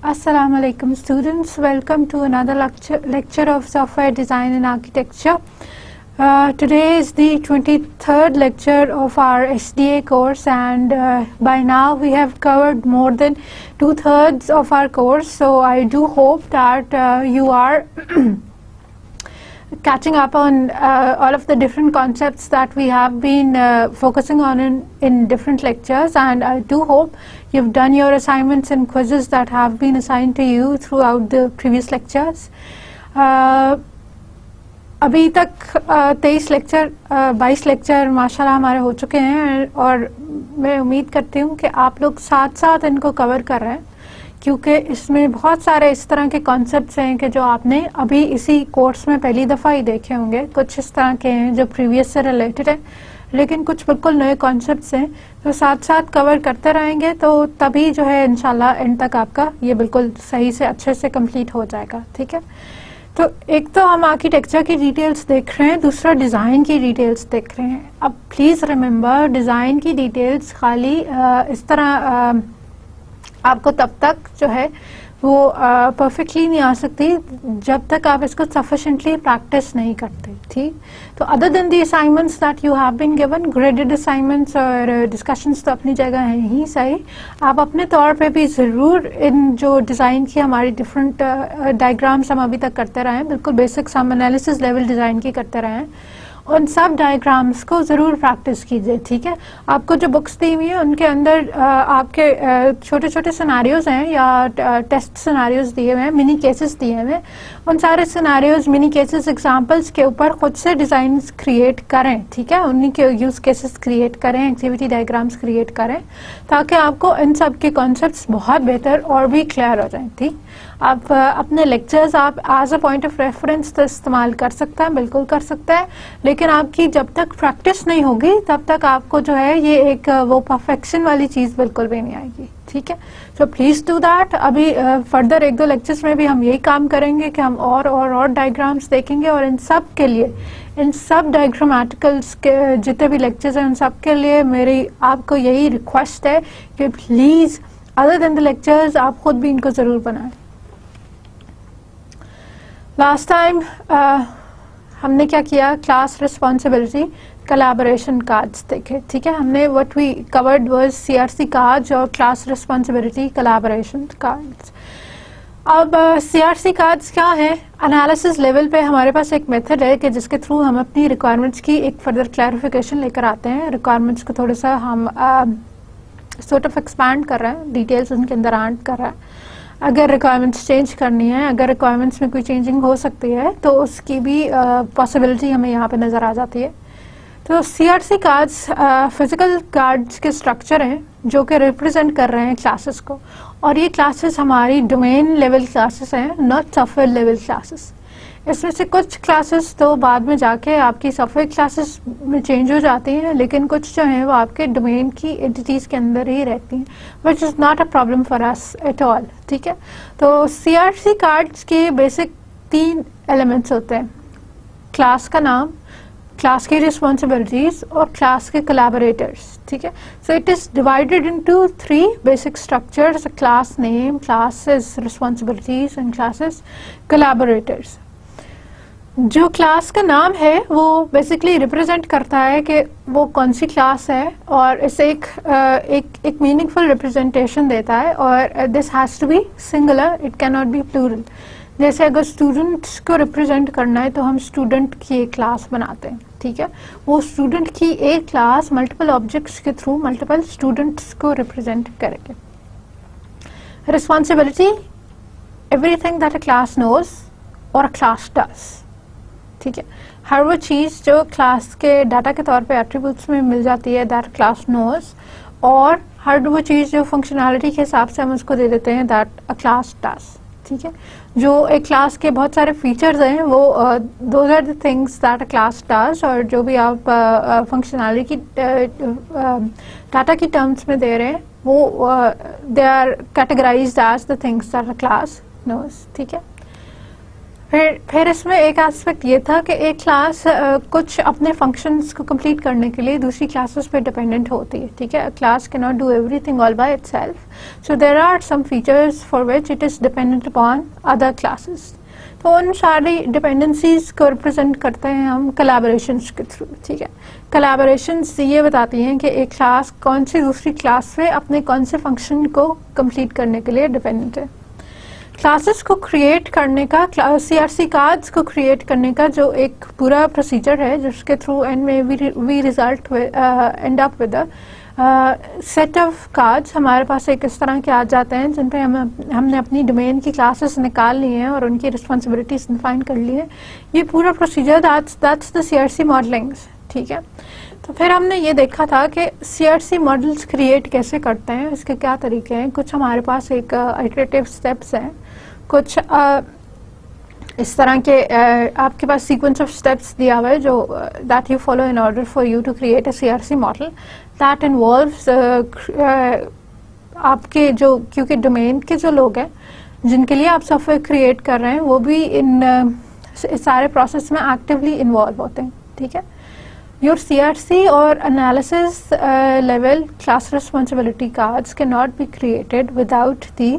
Assalamu alaikum students, welcome to another lecture of software design and architecture. Today is the 23rd lecture of our SDA course, and by now we have covered more than 2/3 of our course, so I do hope that you are catching up on all of the different concepts that we have been focusing on in different lectures, and I do hope you've done your assignments and quizzes that have been assigned to you throughout the previous lectures. अभी तक 22 lecture माशाल्लाह हमारे हो चुके हैं, और मैं उम्मीद करती हूँ कि आप लोग साथ साथ इनको कवर कर रहे हैं, क्योंकि इसमें बहुत सारे इस तरह के कॉन्सेप्ट्स हैं कि जो आपने अभी इसी कोर्स में पहली दफ़ा ही देखे होंगे। कुछ इस तरह के हैं जो प्रीवियस से रिलेटेड है, लेकिन कुछ बिल्कुल नए कॉन्सेप्ट्स हैं, तो साथ साथ कवर करते रहेंगे तो तभी जो है इंशाल्लाह एंड तक आपका ये बिल्कुल सही से अच्छे से कंप्लीट हो जाएगा। ठीक है, तो एक तो हम आर्किटेक्चर की डिटेल्स देख रहे हैं, दूसरा डिज़ाइन की डिटेल्स देख रहे हैं। अब प्लीज़ रिमेंबर, डिज़ाइन की डिटेल्स खाली इस तरह आपको तब तक जो है वो परफेक्टली नहीं आ सकती जब तक आप इसको सफिशिएंटली प्रैक्टिस नहीं करते। ठीक, तो other than the assignments that you have been given, graded assignments और डिस्कशंस तो अपनी जगह हैं ही सही, आप अपने तौर पे भी ज़रूर इन जो डिज़ाइन की हमारी डिफरेंट डायग्राम्स हम अभी तक करते रहे हैं, बिल्कुल basic sum analysis level design की करते रहे हैं, उन सब डायग्राम्स को ज़रूर प्रैक्टिस कीजिए। ठीक है, आपको जो बुक्स दी हुई हैं उनके अंदर आपके छोटे छोटे सिनारियोज हैं या टेस्ट सिनारियोज दिए हुए हैं, मिनी केसेस दिए हुए हैं, उन सारे सिनारियोज, मिनी केसेस, एग्जांपल्स के ऊपर खुद से डिज़ाइंस क्रिएट करें। ठीक है, उन्हीं के यूज़ केसेस क्रिएट करें, एक्टिविटी डायग्राम्स क्रिएट करें, ताकि आपको इन सब के कॉन्सेप्ट्स बहुत बेहतर और भी क्लियर हो जाएं। ठीक, आप अपने लेक्चर्स आप as a point of reference तो इस्तेमाल कर सकता है, बिल्कुल कर सकता है, लेकिन आपकी जब तक प्रैक्टिस नहीं होगी तब तक आपको जो है ये एक वो परफेक्शन वाली चीज़ बिल्कुल भी नहीं आएगी। ठीक है, सो प्लीज़ डू दैट। अभी फर्दर 1-2 लेक्चर्स में भी हम यही काम करेंगे कि हम और डायग्राम्स देखेंगे, और इन सब के लिए, इन सब डायग्रामेटिकल्स के जितने भी लेक्चर्स हैं उन सब के लिए मेरी आपको यही रिक्वेस्ट है कि please other than the lectures आप खुद भी इनको ज़रूर बनाएं। लास्ट टाइम हमने क्या किया, क्लास रिस्पॉन्सिबिलिटी कोलैबोरेशन कार्ड्स देखे। ठीक है, हमने what we covered was CRC cards और क्लास रिस्पॉन्सिबिलिटी कोलैबोरेशन कार्ड्स। अब CRC कार्ड्स क्या है, एनालिसिस लेवल पे हमारे पास एक मेथड है कि जिसके थ्रू हम अपनी रिक्वायरमेंट्स की एक फर्दर क्लैरिफिकेशन लेकर आते हैं। रिक्वायरमेंट्स को थोड़ा सा हम सॉर्ट ऑफ एक्सपैंड कर रहे हैं, डिटेल्स उनके अंदर ऐड कर रहे हैं। अगर रिक्वायरमेंट्स चेंज करनी है, अगर रिक्वायरमेंट्स में कोई चेंजिंग हो सकती है तो उसकी भी पॉसिबिलिटी हमें यहाँ पे नज़र आ जाती है। तो CRC कार्ड्स फिजिकल कार्ड्स के स्ट्रक्चर हैं जो कि रिप्रेजेंट कर रहे हैं क्लासेस को, और ये क्लासेस हमारी डोमेन लेवल क्लासेस हैं, नॉट सॉफ्टवेयर लेवल क्लासेस। इसमें से कुछ क्लासेस तो बाद में जाके आपकी सॉफ्टवेयर क्लासेस में चेंज हो जाती हैं, लेकिन कुछ जो हैं वो आपके डोमेन की एंटिटीज़ के अंदर ही रहती हैं, which is not a problem for us at all. ठीक है, तो CRC कार्ड्स के बेसिक 3 एलिमेंट्स होते हैं, क्लास का नाम, क्लास की रिस्पॉन्सिबिलिटीज़ और क्लास के कोलैबोरेटर्स। ठीक है, so it is divided into 3 basic structures, class name, classes responsibilities and classes collaborators. जो क्लास का नाम है वो बेसिकली रिप्रेजेंट करता है कि वो कौन सी क्लास है, और इसे एक मीनिंगफुल रिप्रेजेंटेशन देता है, और this has to be singular, it can not be plural. जैसे अगर स्टूडेंट्स को रिप्रेजेंट करना है तो हम स्टूडेंट की एक क्लास बनाते हैं। ठीक है, वो स्टूडेंट की एक क्लास मल्टीपल ऑब्जेक्ट्स के थ्रू मल्टीपल स्टूडेंट्स को रिप्रेजेंट करेंगे। Responsibility, everything that a class knows और अ क्लास डज। ठीक है, हर वो चीज़ जो क्लास के डाटा के तौर पे एट्रीब्यूट्स में मिल जाती है दैट क्लास नोज, और हर वो चीज़ जो फंक्शनैलिटी के हिसाब से हम उसको दे देते हैं दैट अ क्लास डज। ठीक है, जो एक क्लास के बहुत सारे फीचर्स हैं वो those are the things that a class does, और जो भी आप फंक्शनैलिटी की डाटा की टर्म्स में दे रहे हैं वो they are categorised as the things that a class knows. ठीक है, फिर इसमें एक एस्पेक्ट ये था कि एक क्लास कुछ अपने फंक्शंस को कंप्लीट करने के लिए दूसरी क्लासेस पे डिपेंडेंट होती है, ठीक है. Class can not do everything all by itself, so there are some features for which it is dependent upon other classes. तो उन सारी डिपेंडेंसीज को रिप्रेजेंट करते हैं हम कोलैबोरेशंस के थ्रू, ठीक है. कोलैबोरेशंस ये बताती हैं कि एक क्लास कौन सी दूसरी क्लास से अपने कौन से फंक्शन को कंप्लीट करने के लिए डिपेंडेंट है. क्लासेस को क्रिएट करने का, CRC कार्ड्स को क्रिएट करने का जो एक पूरा प्रोसीजर है जिसके थ्रू एंड में we result end up with set of cards. हमारे पास एक इस तरह के आ जाते हैं जिन पे हमने अपनी डोमेन की क्लासेस निकाल ली हैं और उनकी रिस्पॉन्सिबिलिटीज डिफाइन कर ली है. ये पूरा procedure that's the CRC modelling, ठीक है. तो फिर हमने ये देखा था कि CRC मॉडल्स क्रिएट कैसे करते हैं, इसके क्या तरीके हैं. कुछ हमारे पास एक इटरेटिव स्टेप्स हैं, कुछ इस तरह के आपके पास सीक्वेंस ऑफ स्टेप्स दिया हुआ है जो that you follow in order for you to create a CRC model that involves आपके जो, क्योंकि डोमेन के जो लोग हैं जिनके लिए आप सॉफ्टवेयर क्रिएट कर रहे हैं वो भी इन सारे प्रोसेस में एक्टिवली इन्वॉल्व होते हैं, ठीक है. Your CRC or analysis level class responsibility cards cannot be created without the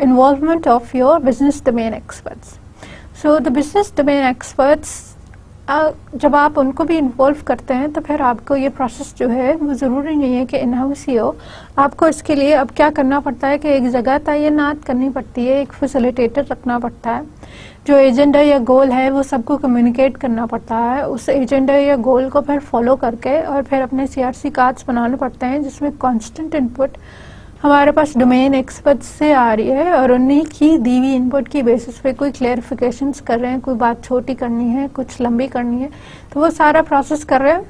involvement of your business domain experts. So the business domain experts जब आप उनको भी इन्वॉल्व करते हैं तो फिर आपको ये प्रोसेस जो है वो ज़रूरी नहीं है कि इन हाउस ही हो. आपको इसके लिए अब क्या करना पड़ता है कि एक जगह तैनात करनी पड़ती है, एक फैसिलिटेटर रखना पड़ता है. जो एजेंडा या गोल है वो सबको कम्युनिकेट करना पड़ता है. उस एजेंडा या गोल को फिर फॉलो करके और फिर अपने CRC कार्ड्स बनाने पड़ते हैं जिसमें कांस्टेंट इनपुट हमारे पास डोमेन एक्सपर्ट्स से आ रही है और उन्हीं की दी हुई इनपुट की बेसिस पे कोई क्लेरिफिकेशंस कर रहे हैं, कोई बात छोटी करनी है, कुछ लंबी करनी है, तो वो सारा प्रोसेस कर रहे हैं.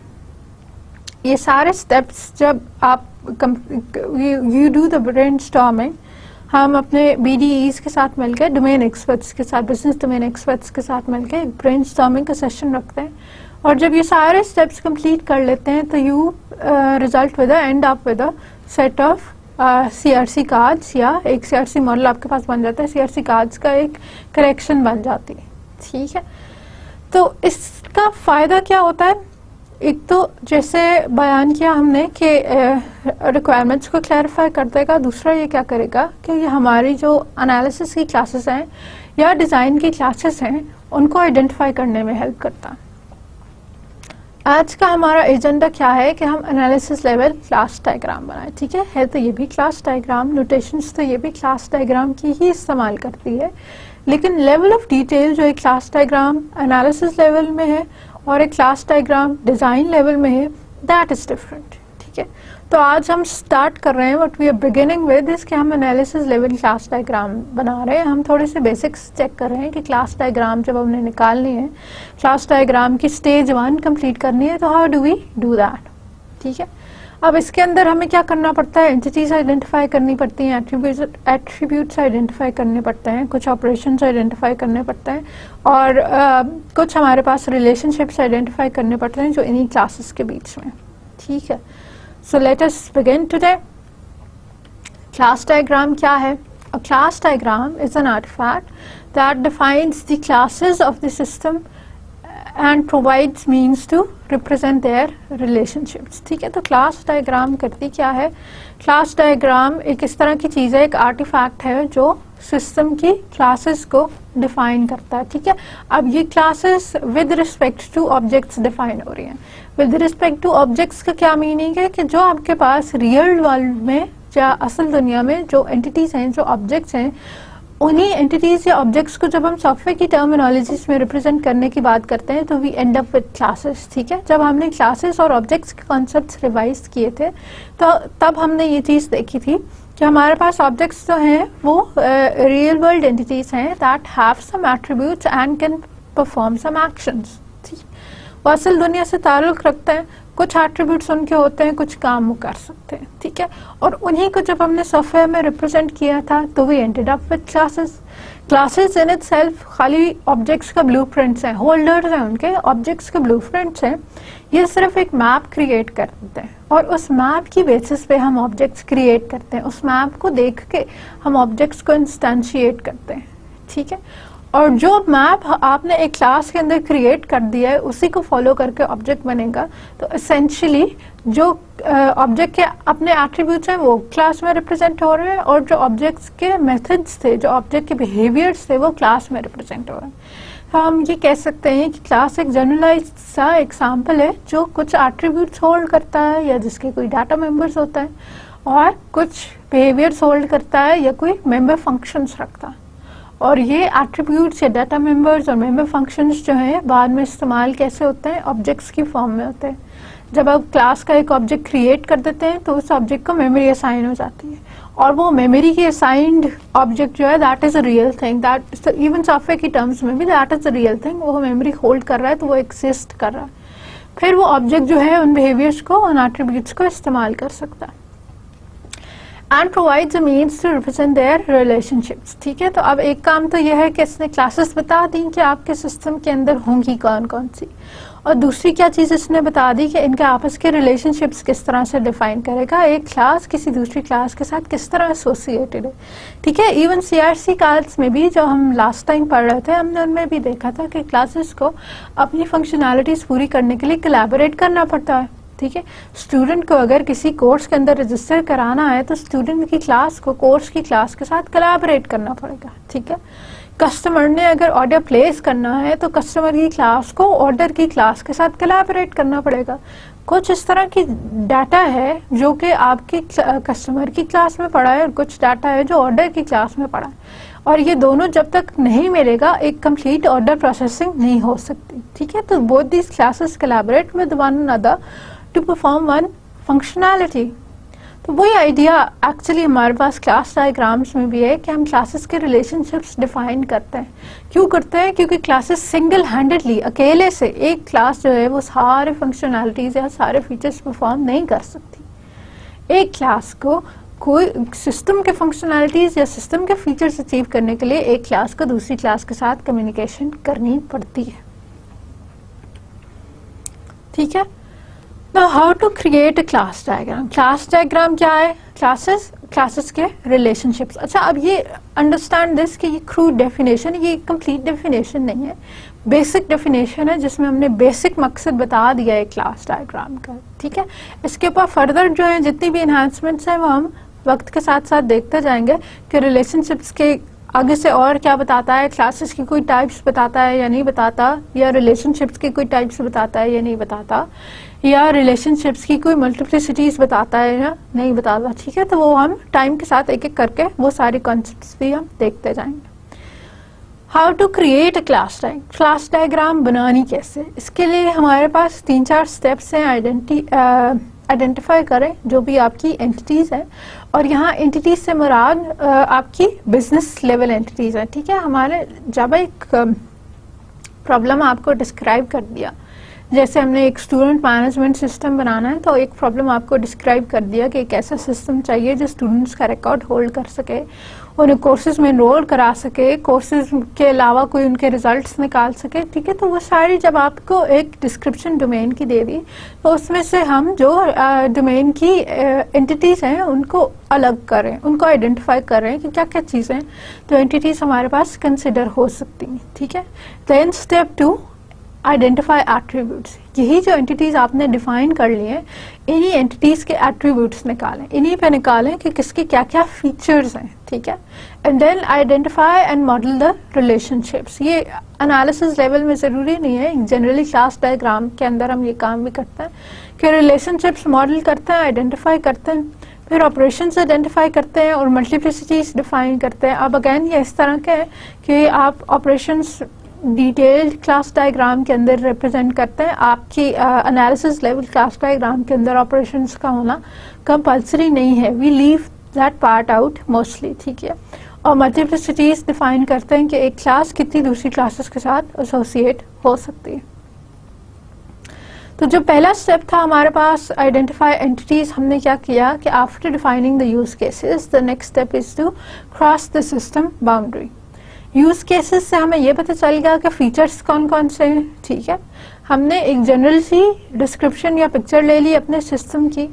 ये सारे स्टेप्स जब आप यू डू द ब्रेनस्टॉर्मिंग, हम अपने BDEs के साथ मिलकर, डोमेन एक्सपर्ट्स के साथ, बिजनेस डोमेन एक्सपर्ट्स के साथ मिलकर एक ब्रेनस्टॉर्मिंग का सेशन रखते हैं. और जब ये सारे स्टेप्स कंप्लीट कर लेते हैं तो you result with and up with set of CRC cards, या एक CRC मॉडल आपके पास बन जाता है. CRC कार्ड्स का एक करेक्शन बन जाती है, ठीक है. तो इसका फ़ायदा क्या होता है? एक तो जैसे बयान किया हमने कि रिक्वायरमेंट्स को क्लैरिफाई कर देगा. दूसरा ये क्या करेगा कि ये हमारी जो एनालिसिस की क्लासेस हैं या डिज़ाइन की क्लासेस हैं उनको आइडेंटिफाई करने में हेल्प करता है. आज का हमारा एजेंडा क्या है कि हम एनालिसिस लेवल क्लास डायग्राम बनाएं, ठीक है तो ये भी क्लास डायग्राम, नोटेशंस तो ये भी क्लास डायग्राम की ही इस्तेमाल करती है. लेकिन लेवल ऑफ डिटेल जो एक क्लास डायग्राम एनालिसिस लेवल में है और एक क्लास डायग्राम डिज़ाइन लेवल में है, दैट इज़ डिफरेंट, ठीक है. तो आज हम स्टार्ट कर रहे हैं what we are beginning with इस कि हम एनालिसिस लेवल क्लास डायग्राम बना रहे हैं. हम थोड़े से बेसिक्स चेक कर रहे हैं कि क्लास डायग्राम जब हमने निकालनी है, क्लास डायग्राम की स्टेज 1 कंप्लीट करनी है, तो how do we do that, ठीक है. अब इसके अंदर हमें क्या करना पड़ता है? एंटिटीज आइडेंटिफाई करनी पड़ती हैं, एट्रीब्यूट्स आइडेंटिफाई करने पड़ते हैं, कुछ ऑपरेशंस आइडेंटिफाई करने पड़ते हैं और कुछ हमारे पास रिलेशनशिप्स आइडेंटिफाई करने पड़ते हैं जो इन्हीं क्लासेस के बीच में, ठीक है. So let us begin today. Class diagram क्या है? A class diagram is an artifact that defines the classes of the system and provides means to represent their relationships, ठीक है. तो क्लास डायग्राम करती क्या है? क्लास डायग्राम एक इस तरह की चीज़ है, एक आर्टिफैक्ट है जो सिस्टम की क्लासेस को डिफाइन करता है, ठीक है. अब ये classes with respect two objects define हो रही हैं. विद रिस्पेक्ट टू ऑब्जेक्ट्स का क्या मीनिंग है कि जो आपके पास रियल वर्ल्ड में या असल दुनिया में जो एंटिटीज हैं, जो ऑब्जेक्ट्स हैं, उन्हीं एंटिटीज या ऑब्जेक्ट्स को जब हम सॉफ्टवेयर की टर्मिनोलॉजीज में रिप्रेजेंट करने की बात करते हैं तो we end up with classes, ठीक है. जब हमने क्लासेस और ऑब्जेक्ट्स के कॉन्सेप्ट्स रिवाइज किए थे तो तब हमने ये चीज़ देखी थी कि हमारे पास ऑब्जेक्ट्स जो हैं वो रियल वर्ल्ड एंटिटीज हैं that have some attributes and can perform some actions, ठीक. वो असल दुनिया से ताल्लुक़ रखते हैं, कुछ एट्रीब्यूट्स उनके होते हैं, कुछ काम वो कर सकते हैं, ठीक है. और उन्हीं को जब हमने सॉफ्टवेयर में रिप्रेजेंट किया था तो we ended up with classes. Classes in itself खाली ऑब्जेक्ट्स का ब्लूप्रिंट्स हैं, होल्डर्स हैं, उनके ऑब्जेक्ट्स के ब्लूप्रिंट्स हैं. ये सिर्फ एक मैप क्रिएट कर देते हैं और उस मैप की बेसिस पे हम ऑब्जेक्ट्स क्रिएट करते हैं. उस मैप को देख के हम ऑब्जेक्ट्स को इंस्टेंशिएट करते हैं, ठीक है. और जो मैप आपने एक क्लास के अंदर क्रिएट कर दिया है उसी को फॉलो करके ऑब्जेक्ट बनेगा। तो एसेंशियली जो ऑब्जेक्ट के अपने एट्रीब्यूट्स हैं वो क्लास में रिप्रेजेंट हो रहे हैं, और जो ऑब्जेक्ट्स के मेथड्स थे, जो ऑब्जेक्ट के बिहेवियर्स थे, वो क्लास में रिप्रेजेंट हो रहे हैं। तो हम ये कह सकते हैं कि क्लास एक जनरलाइज्ड सा एग्जाम्पल है जो कुछ एट्रीब्यूट्स होल्ड करता है या जिसके कोई डाटा मेंबर्स होता है, और कुछ बिहेवियर्स होल्ड करता है या कोई मेंबर फंक्शंस रखता है। और ये एट्रीब्यूट्स या डाटा मेंबर्स और मेंबर फंक्शंस जो हैं बाद में इस्तेमाल कैसे होते हैं, ऑब्जेक्ट्स की फॉर्म में होते हैं। जब आप क्लास का एक ऑब्जेक्ट क्रिएट कर देते हैं तो उस ऑब्जेक्ट को मेमोरी असाइन हो जाती है, और वो मेमोरी की असाइंड ऑब्जेक्ट जो है that is a real thing, that even software की टर्म्स में भी that is a real thing. वो मेमोरी होल्ड कर रहा है तो वो एग्जिस्ट कर रहा है। फिर वो ऑब्जेक्ट जो है उन बिहेवियर्स को, उन एट्रीब्यूट्स को इस्तेमाल कर सकता है। And provides a means to represent their relationships. ठीक है, तो अब एक काम तो यह है कि इसने क्लासेस बता दी कि आपके सिस्टम के अंदर होंगी कौन कौन सी, और दूसरी क्या चीज़ इसने बता दी कि इनके आपस के रिलेशनशिप्स किस तरह से डिफाइन करेगा, एक क्लास किसी दूसरी क्लास के साथ किस तरह एसोसिएटेड है। ठीक है, इवन CRC कार्ड्स में भी जो हम लास्ट टाइम पढ़ रहे थे हमने उनमें भी देखा था कि क्लासेस को अपनी फंक्शनैलिटीज़ पूरी करने के लिए कोलैबोरेट करना पड़ता है। ठीक है, स्टूडेंट को अगर किसी कोर्स के अंदर रजिस्टर कराना है तो स्टूडेंट की क्लास को कोर्स की क्लास के साथ कोलैबोरेट करना पड़ेगा। ठीक है, कस्टमर ने अगर ऑर्डर प्लेस करना है तो कस्टमर की क्लास को ऑर्डर की क्लास के साथ कोलैबोरेट करना पड़ेगा। कुछ इस तरह की डाटा है जो कि आपकी कस्टमर की क्लास में पड़ा है, और कुछ डाटा है जो ऑर्डर की क्लास में पड़ा है, और ये दोनों जब तक नहीं मिलेगा एक कंप्लीट ऑर्डर प्रोसेसिंग नहीं हो सकती। ठीक है, तो both these classes collaborate with one another to perform one functionality. तो वही आइडिया एक्चुअली हमारे पास क्लास डायग्राम्स में भी है कि हम क्लासेस के रिलेशनशिप्स डिफाइन करते हैं। क्यों करते हैं? क्योंकि क्लासेस सिंगल हैंडेडली अकेले से एक क्लास जो है वो सारे फंक्शनैलिटीज या सारे फीचर्स परफॉर्म नहीं कर सकती। एक क्लास को कोई सिस्टम के फंक्शनैलिटीज या सिस्टम के फीचर्स अचीव करने के लिए एक क्लास को दूसरी क्लास के साथ कम्युनिकेशन करनी पड़ती है। ठीक है, Now how to create a class diagram? Class diagram क्या है? क्लासेस के relationships। अच्छा, अब ये understand this कि ये crude definition, ये complete definition नहीं है, basic definition है जिसमें हमने basic मकसद बता दिया है class diagram का। ठीक है, इसके ऊपर further जो है जितनी भी enhancements हैं वो हम वक्त के साथ साथ देखते जाएंगे कि relationships के आगे से और क्या बताता है, क्लासेस की कोई टाइप्स बताता है या नहीं बताता, या रिलेशनशिप्स की कोई टाइप्स बताता है या नहीं बताता, या रिलेशनशिप्स की कोई मल्टीप्लिसिटीज बताता है या नहीं बताता। ठीक है, तो वो हम टाइम के साथ एक एक करके वो सारे कॉन्सेप्ट्स भी हम देखते जाएंगे। How to create a class diagram बनानी कैसे, इसके लिए हमारे पास 3-4 स्टेप्स हैं। आइडेंटिफाई करें जो भी आपकी एंटिटीज़ हैं, और यहाँ एंटिटीज से मुराद आपकी बिजनेस लेवल एंटिटीज़ हैं। ठीक है, हमारे जब एक प्रॉब्लम आपको डिस्क्राइब कर दिया, जैसे हमने एक स्टूडेंट मैनेजमेंट सिस्टम बनाना है तो एक प्रॉब्लम आपको डिस्क्राइब कर दिया कि एक ऐसा सिस्टम चाहिए जो स्टूडेंट्स का रिकॉर्ड होल्ड कर सके, उन्हें कोर्सेज में इनरोल करा सके, कोर्सेज के अलावा कोई उनके रिजल्ट्स निकाल सके। ठीक है, तो वो सारी जब आपको एक डिस्क्रिप्शन डोमेन की दे दी तो उसमें से हम जो डोमेन की एंटिटीज़ हैं उनको अलग करें, उनको आइडेंटिफाई कर रहे हैं कि क्या क्या चीज़ें तो एंटिटीज़ हमारे पास कंसिडर हो सकती हैं। ठीक है, देन स्टेप 2 आइडेंटिफाई एट्रीब्यूट्स। यही जो एंटिटीज आपने डिफाइन कर लिए हैं इन्हीं एंटिटीज के एट्रीब्यूट्स निकालें, इन्हीं पे निकालें कि किसके क्या क्या फीचर्स हैं। ठीक है, and then identify and model the relationships. ये एनालिसिस लेवल में ज़रूरी नहीं है, जनरली क्लास डायग्राम के अंदर हम ये काम भी करते हैं कि रिलेशनशिप्स मॉडल करते हैं, आइडेंटिफाई करते हैं, फिर ऑपरेशंस आइडेंटिफाई करते हैं और मल्टीप्लिसिटीज डिफाइन करते हैं। अब अगेन ये इस तरह के है कि आप ऑपरेशंस डिटेल्ड क्लास डायग्राम के अंदर रिप्रेजेंट करते हैं, आपकी एनालिसिस लेवल क्लास डायग्राम के अंदर ऑपरेशंस का होना कंपल्सरी नहीं है, we leave that part out mostly. ठीक है, और मल्टीप्लिसिटीज डिफाइन करते हैं कि एक क्लास कितनी दूसरी क्लासेस के साथ एसोसिएट हो सकती है। तो जो पहला स्टेप था हमारे पास आइडेंटिफाई एंटिटीज, हमने क्या किया कि after defining the use cases the next step is to cross the system boundary. Use cases से हमें ये पता चल गया कि फीचर्स कौन कौन से हैं। ठीक है, हमने एक जनरल सी डिस्क्रिप्शन या पिक्चर ले ली अपने सिस्टम की,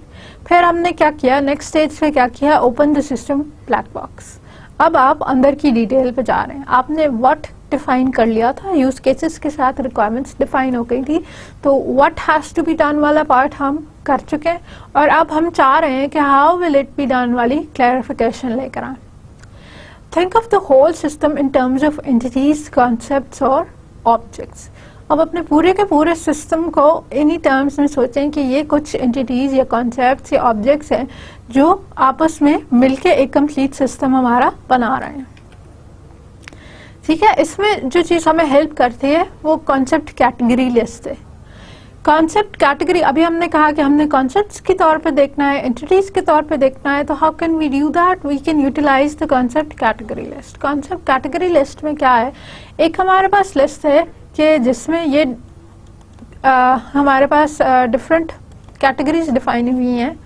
फिर हमने क्या किया नेक्स्ट स्टेज पे क्या किया, open the system black box. अब आप अंदर की डिटेल पे जा रहे हैं, आपने व्हाट डिफाइन कर लिया था, यूज केसेस के साथ रिक्वायरमेंट्स डिफाइन हो गई थी, तो what has to be done वाला पार्ट हम कर चुके हैं और अब हम चाह रहे हैं कि how will it be done वाली क्लैरिफिकेशन लेकर आए। Think of the whole system in terms of entities, concepts और ऑब्जेक्ट्स। अब अपने पूरे के पूरे सिस्टम को इन्हीं टर्म्स में सोचें कि ये कुछ एंटिटीज या कॉन्सेप्ट्स या ऑब्जेक्ट्स हैं जो आपस में मिलके एक कंप्लीट सिस्टम हमारा बना रहे हैं। ठीक है, इसमें जो चीज़ हमें हेल्प करती है वो कॉन्सेप्ट कैटेगरी लिस्ट है। कॉन्सेप्ट कैटेगरी, अभी हमने कहा कि हमने कॉन्सेप्ट्स के तौर पे देखना है, एंटिटीज के तौर पे देखना है, तो how can we do that? We can utilise the concept category list. Concept category list में क्या है, एक हमारे पास लिस्ट है कि जिसमें ये हमारे पास डिफरेंट कैटेगरीज डिफाइन हुई हैं,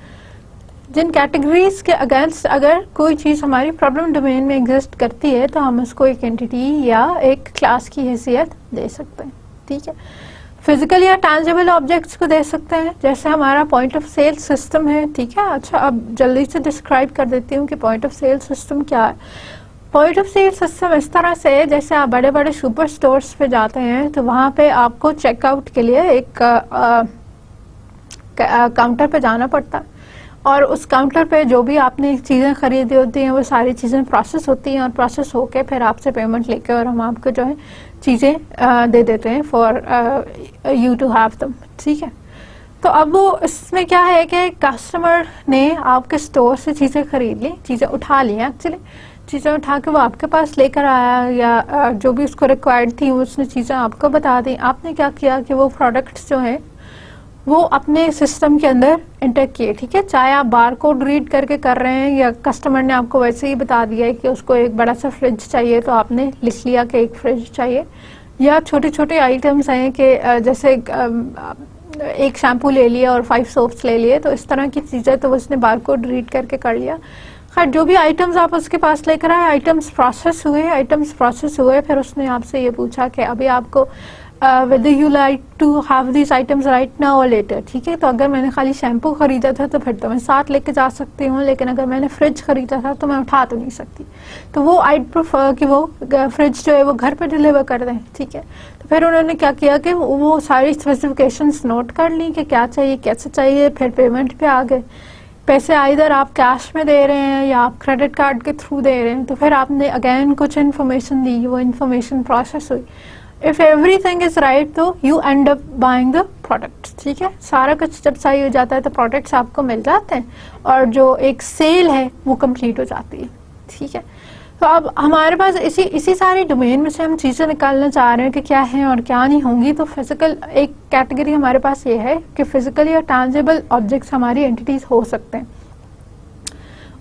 जिन कैटेगरीज के अगेंस्ट अगर कोई चीज़ हमारी प्रॉब्लम डोमेन में एग्जिस्ट करती है तो हम उसको एक एंटिटी या एक क्लास की हैसियत दे सकते हैं। ठीक है, फिजिकल या टैंजिबल ऑब्जेक्ट्स को दे सकते हैं, जैसे हमारा पॉइंट ऑफ सेल सिस्टम है। ठीक है, अच्छा अब जल्दी से डिस्क्राइब कर देती हूँ कि पॉइंट ऑफ सेल सिस्टम क्या है। पॉइंट ऑफ सेल सिस्टम इस तरह से है, जैसे आप बड़े बड़े सुपर स्टोर्स पे जाते हैं तो वहाँ पे आपको चेकआउट के लिए एक काउंटर पे जाना पड़ता है और उस काउंटर पे जो भी आपने चीज़ें खरीदी होती हैं वो सारी चीज़ें प्रोसेस होती हैं और प्रोसेस होके फिर आपसे पेमेंट लेके और हम आपको जो है चीज़ें दे देते हैं फॉर यू टू हैव दम। ठीक है, तो अब वो इसमें क्या है कि कस्टमर ने आपके स्टोर से चीज़ें खरीद ली, चीज़ें उठा ली, एक्चुअली चीज़ें उठा के वो आपके पास लेकर आया या जो भी उसको रिक्वायर्ड थी उसने चीज़ें आपको बता दी। आपने क्या किया कि वो प्रोडक्ट्स जो हैं वो अपने सिस्टम के अंदर एंटर किए। ठीक है, चाहे आप बार कोड रीड करके कर रहे हैं या कस्टमर ने आपको वैसे ही बता दिया है कि उसको एक बड़ा सा फ्रिज चाहिए तो आपने लिख लिया कि एक फ्रिज चाहिए, या छोटे छोटे आइटम्स हैं कि जैसे एक शैम्पू ले लिया और 5 सोप्स ले लिए, तो इस तरह की चीज़ें तो उसने बार कोड रीड करके कर लिया। खैर जो भी आइटम्स आप उसके पास लेकर आए, आइटम्स प्रोसेस हुए, फिर उसने आपसे ये पूछा कि अभी आपको whether you like to have these items right now or later। ठीक है, तो अगर मैंने खाली शैम्पू खरीदा था तो फिर तो मैं साथ लेके जा सकती हूँ, लेकिन अगर मैंने फ्रिज खरीदा था तो मैं उठा तो नहीं सकती, तो वो आई प्रेफर कि वो फ्रिज जो है वो घर पे डिलीवर कर दें। ठीक है, तो फिर उन्होंने क्या किया कि वो सारी स्पेसिफिकेशंस नोट कर ली कि क्या चाहिए कैसे चाहिए, फिर पेमेंट पे आ गए। पैसे आइदर आप कैश में दे रहे हैं या आप क्रेडिट कार्ड के थ्रू दे रहे हैं, तो फिर आपने अगेन कुछ इन्फॉर्मेशन दी, वो इन्फॉर्मेशन प्रोसेस हुई। इफ एवरीथिंग इज राइट तो you and up buying the products. ठीक है, सारा कुछ जब सही हो जाता है तो प्रोडक्ट्स आपको मिल जाते हैं और जो एक सेल है वो कंप्लीट हो जाती है। ठीक है, तो अब हमारे पास इसी सारे डोमेन में से हम चीज़ें निकालना चाह रहे हैं कि क्या है और क्या नहीं होंगी। तो फिजिकल एक कैटेगरी हमारे पास ये है कि फिजिकल या टैंजिबल ऑब्जेक्ट्स हमारी एंटिटीज हो सकते हैं।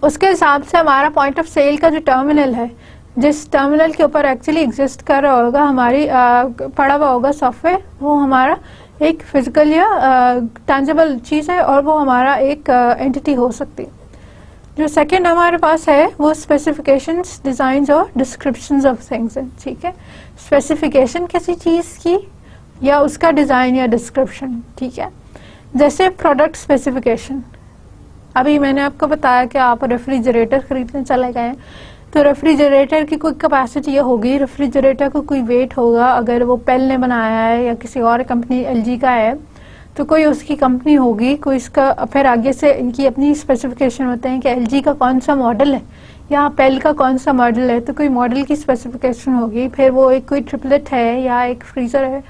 उसके हिसाब से हमारा पॉइंट ऑफ सेल का जो टर्मिनल है, जिस टर्मिनल के ऊपर एक्चुअली एग्जिस्ट कर रहा होगा हमारी पड़ा हुआ होगा सॉफ्टवेयर, वो हमारा एक फिजिकल या टैंजिबल चीज़ है और वो हमारा एक एंटिटी हो सकती है। जो सेकंड हमारे पास है वो स्पेसिफिकेशंस, डिज़ाइंस और डिस्क्रिप्शंस ऑफ थिंग्स है। ठीक है, स्पेसिफिकेशन किसी चीज़ की या उसका डिज़ाइन या डिस्क्रिप्शन। ठीक है, जैसे प्रोडक्ट स्पेसिफिकेशन, अभी मैंने आपको बताया कि आप रेफ्रिजरेटर खरीदने चले गए तो रेफ्रिजरेटर की कोई कैपेसिटी होगी, रेफ्रिजरेटर को कोई वेट होगा, अगर वो पेल ने बनाया है या किसी और कंपनी एलजी का है तो कोई उसकी कंपनी होगी, कोई इसका, फिर आगे से इनकी अपनी स्पेसिफिकेशन होते हैं कि एलजी का कौन सा मॉडल है या पेल का कौन सा मॉडल है, तो कोई मॉडल की स्पेसिफिकेशन होगी, फिर वो एक कोई ट्रिपलेट है या एक फ्रीज़र है,